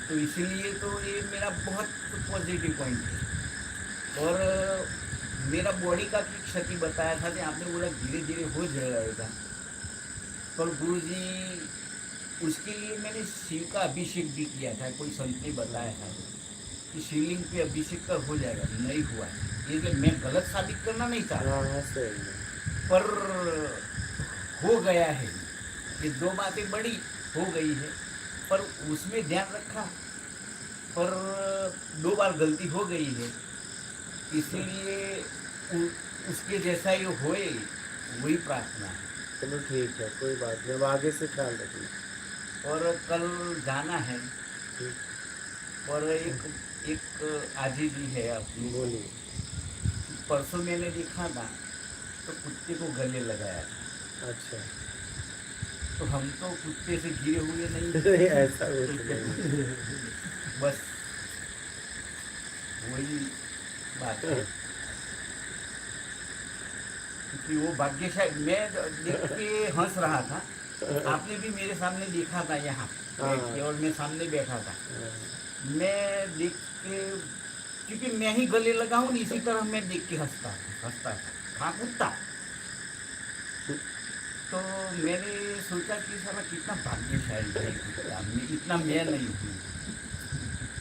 तो इसीलिए तो ये मेरा बहुत पॉजिटिव पॉइंट है। और मेरा बॉडी का भी क्षति बताया था कि आपने बोला धीरे धीरे हो जाएगा, पर गुरुजी उसके लिए मैंने शिव का अभिषेक भी किया था। कोई संत ने बताया था कि शिवलिंग पे अभिषेक कर हो जाएगा, नहीं हुआ है। ये मैं गलत साबित करना नहीं चाहता, हाँ सही है। पर हो गया है। ये 2 बातें बड़ी हो गई है, पर उसमें ध्यान रखा, पर 2 बार गलती हो गई है, इसलिए उसके जैसा ये होए वही प्रार्थना है। चलो ठीक है, कोई बात नहीं, अब आगे से ख्याल रखना। और कल जाना है, और एक आजी जी है अपनी, बोलिए। परसों मैंने देखा था तो कुत्ते को गले लगाया था। अच्छा। तो हम तो कुत्ते से घिरे हुए नहीं नहीं, ऐसा कुछ नहीं। बस वही बात है। क्योंकि वो भाग्यशाली, मैं देख के हंस रहा था। आपने भी मेरे सामने देखा था यहाँ बैठ के, और मैं सामने बैठा था। मैं देख के, क्योंकि मैं ही गले लगाऊं नहीं, इसी तरह मैं देख के हंसता था। हाँ कुत्ता। तो मैंने सोचा कि साला कितना भाग्यशाली है कुत्ता, इतना मैं नहीं हूँ।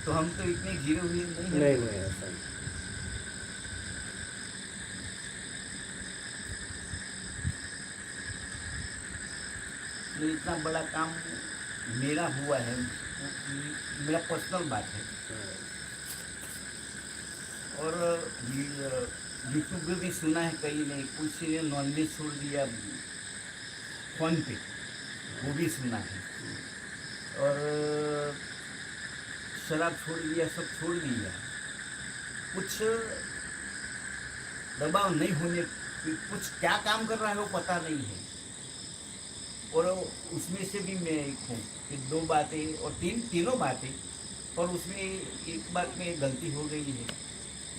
तो हम तो इतने घिरे हुए नहीं हैं। नहीं नहीं, ऐसा नहीं। ये इतना बड़ा काम मेरा हुआ है, मेरा पर्सनल बात है। और यूट्यूब पे भी सुना है कई ने, कुछ ने नॉनवेज छोड़ दिया फोन पे, वो भी सुना है। और शराब छोड़ दिया, सब छोड़ दिया। कुछ दबाव नहीं होने, कुछ क्या काम कर रहा है वो पता नहीं है। और उसमें से भी मैं एक हूँ कि 2 बातें और तीनों बातें, और उसमें एक बात में गलती हो गई है,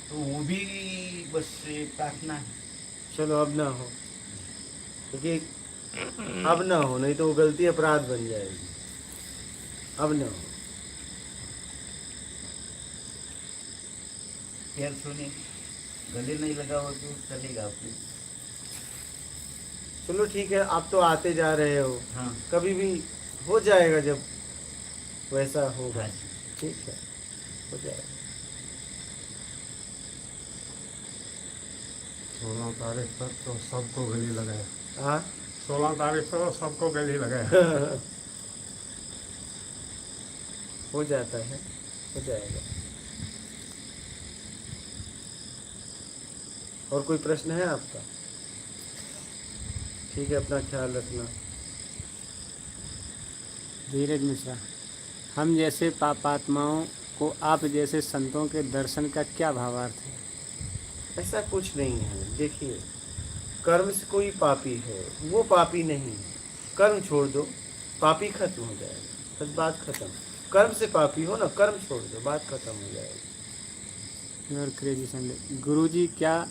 तो वो भी बस प्रार्थना है। चलो अब ना हो, क्योंकि अब ना हो, नहीं तो वो गलती अपराध बन जाएगी। अब ना हो। यार सुने, गले नहीं लगा हो तो चलेगा फिर। चलो ठीक है, आप तो आते जा रहे हो, हाँ कभी भी हो जाएगा जब वैसा होगा। हाँ। ठीक है, हो जाएगा। 16 तारीख तक तो सबको गली लगाए। हाँ 16 तारीख को सबको गली लगाए। हो जाता है, हो जाएगा। और कोई प्रश्न है आपका? ठीक है, अपना ख्याल रखना। धीरज मिश्रा, हम जैसे पापात्माओं को आप जैसे संतों के दर्शन का क्या भावार्थ है? ऐसा कुछ नहीं है। देखिए, कर्म से कोई पापी है, वो पापी नहीं है। कर्म छोड़ दो, पापी खत्म हो जाएगा, बस बात खत्म। कर्म से पापी हो ना, कर्म छोड़ दो, बात खत्म हो जाएगी। और क्रेजी संडे, गुरुजी क्या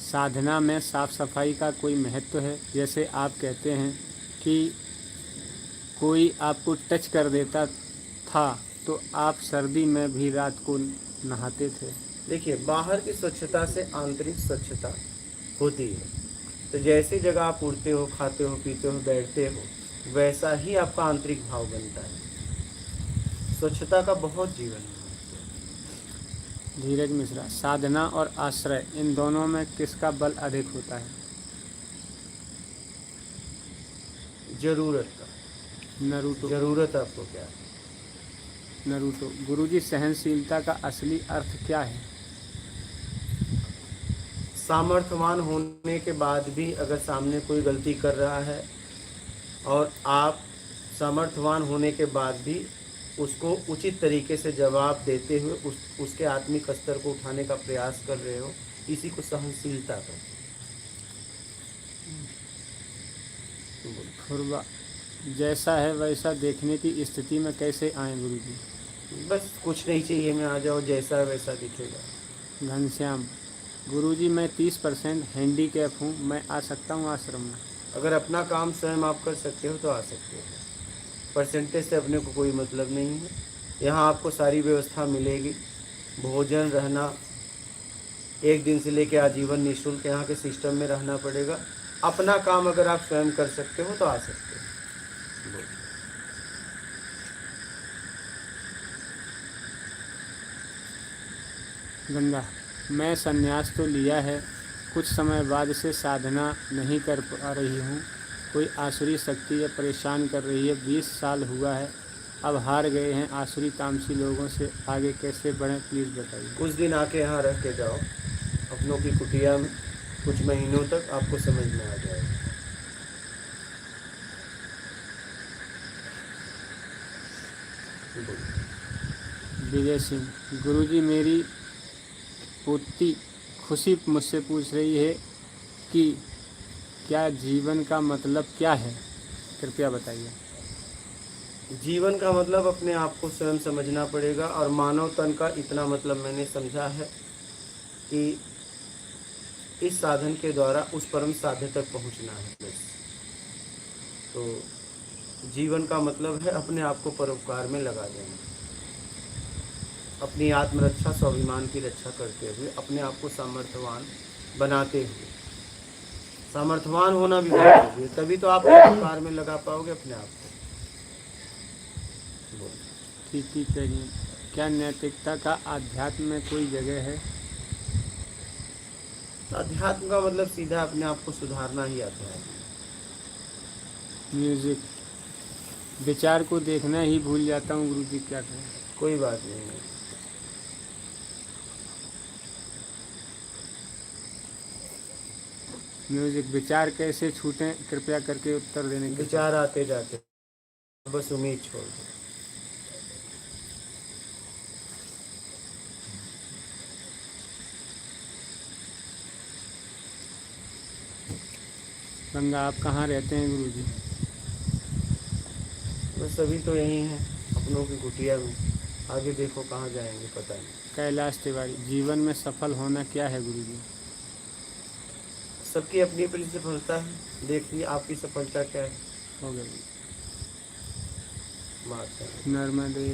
साधना में साफ सफाई का कोई महत्व है? जैसे आप कहते हैं कि कोई आपको टच कर देता था तो आप सर्दी में भी रात को नहाते थे। देखिए, बाहर की स्वच्छता से आंतरिक स्वच्छता होती है। तो जैसे जगह आप उड़ते हो, खाते हो, पीते हो, बैठते हो, वैसा ही आपका आंतरिक भाव बनता है। स्वच्छता का बहुत जीवन है। धीरज मिश्रा, साधना और आश्रय, इन दोनों में किसका बल अधिक होता है? जरूरत का। नरूटो। जरूरत आपको क्या है? नरूटो, गुरुजी सहनशीलता का असली अर्थ क्या है? सामर्थ्यवान होने के बाद भी अगर सामने कोई गलती कर रहा है और आप सामर्थ्यवान होने के बाद भी उसको उचित तरीके से जवाब देते हुए उसके आत्मिक स्तर को उठाने का प्रयास कर रहे हो, इसी को सहनशीलता कहते हैं। फुरवा, जैसा है वैसा देखने की स्थिति में कैसे आए गुरुजी? बस कुछ नहीं चाहिए, मैं आ जाओ, जैसा है वैसा दिखेगा। घनश्याम, गुरुजी मैं 30% हैंडीकैप हूँ, मैं आ सकता हूँ आश्रम में? अगर अपना काम स्वयं आप कर सकते हो तो आ सकते हो। परसेंटेज से अपने को कोई मतलब नहीं है। यहाँ आपको सारी व्यवस्था मिलेगी, भोजन, रहना, 1 दिन से लेकर आजीवन निःशुल्क यहाँ के सिस्टम में रहना पड़ेगा। अपना काम अगर आप स्वयं कर सकते हो तो आ सकते हो। गंगा, मैं संन्यास तो लिया है, कुछ समय बाद से साधना नहीं कर पा रही हूँ। कोई आसुरी शक्ति या परेशान कर रही है। 20 साल हुआ है, अब हार गए हैं आसुरी तामसी लोगों से, आगे कैसे बढ़ें प्लीज़ बताइए। कुछ दिन आके यहाँ रह के जाओ अपनों की कुटिया में, कुछ महीनों तक आपको समझ में आ जाएगा। विजय सिंह, गुरुजी मेरी पोती खुशी मुझसे पूछ रही है कि क्या जीवन का मतलब क्या है, कृपया बताइए। जीवन का मतलब अपने आप को स्वयं समझना पड़ेगा, और मानव तन का इतना मतलब मैंने समझा है कि इस साधन के द्वारा उस परम साध्य तक पहुंचना है बस। तो जीवन का मतलब है अपने आप को परोपकार में लगा देना, अपनी आत्मरक्षा स्वाभिमान की रक्षा करते हुए अपने आप को सामर्थ्यवान बनाते हुए। सामर्थ्यवान होना भी बहुत जरूरी है, तभी तो आप परोपकार में लगा पाओगे अपने आप को। ठीक करिए। क्या नैतिकता का आध्यात्म में कोई जगह है? अध्यात्म का मतलब सीधा अपने आप को सुधारना ही आता है। म्यूजिक, विचार को देखना ही भूल जाता हूँ गुरुजी, क्या करें? कोई बात नहीं है। म्यूजिक, विचार कैसे छूटें, कृपया करके उत्तर देने के। विचार आते जाते, बस उम्मीद छोड़ दो। गंगा, आप कहाँ रहते हैं गुरुजी? बस अभी तो यही हैं अपनों की कुटिया में, आगे देखो कहाँ जाएंगे पता नहीं। कैलाश तिवारी, जीवन में सफल होना क्या है गुरुजी? सबकी अपनी अपनी सफलता है, देखिए आपकी सफलता क्या है। हो गई। बात है। नर्मदे।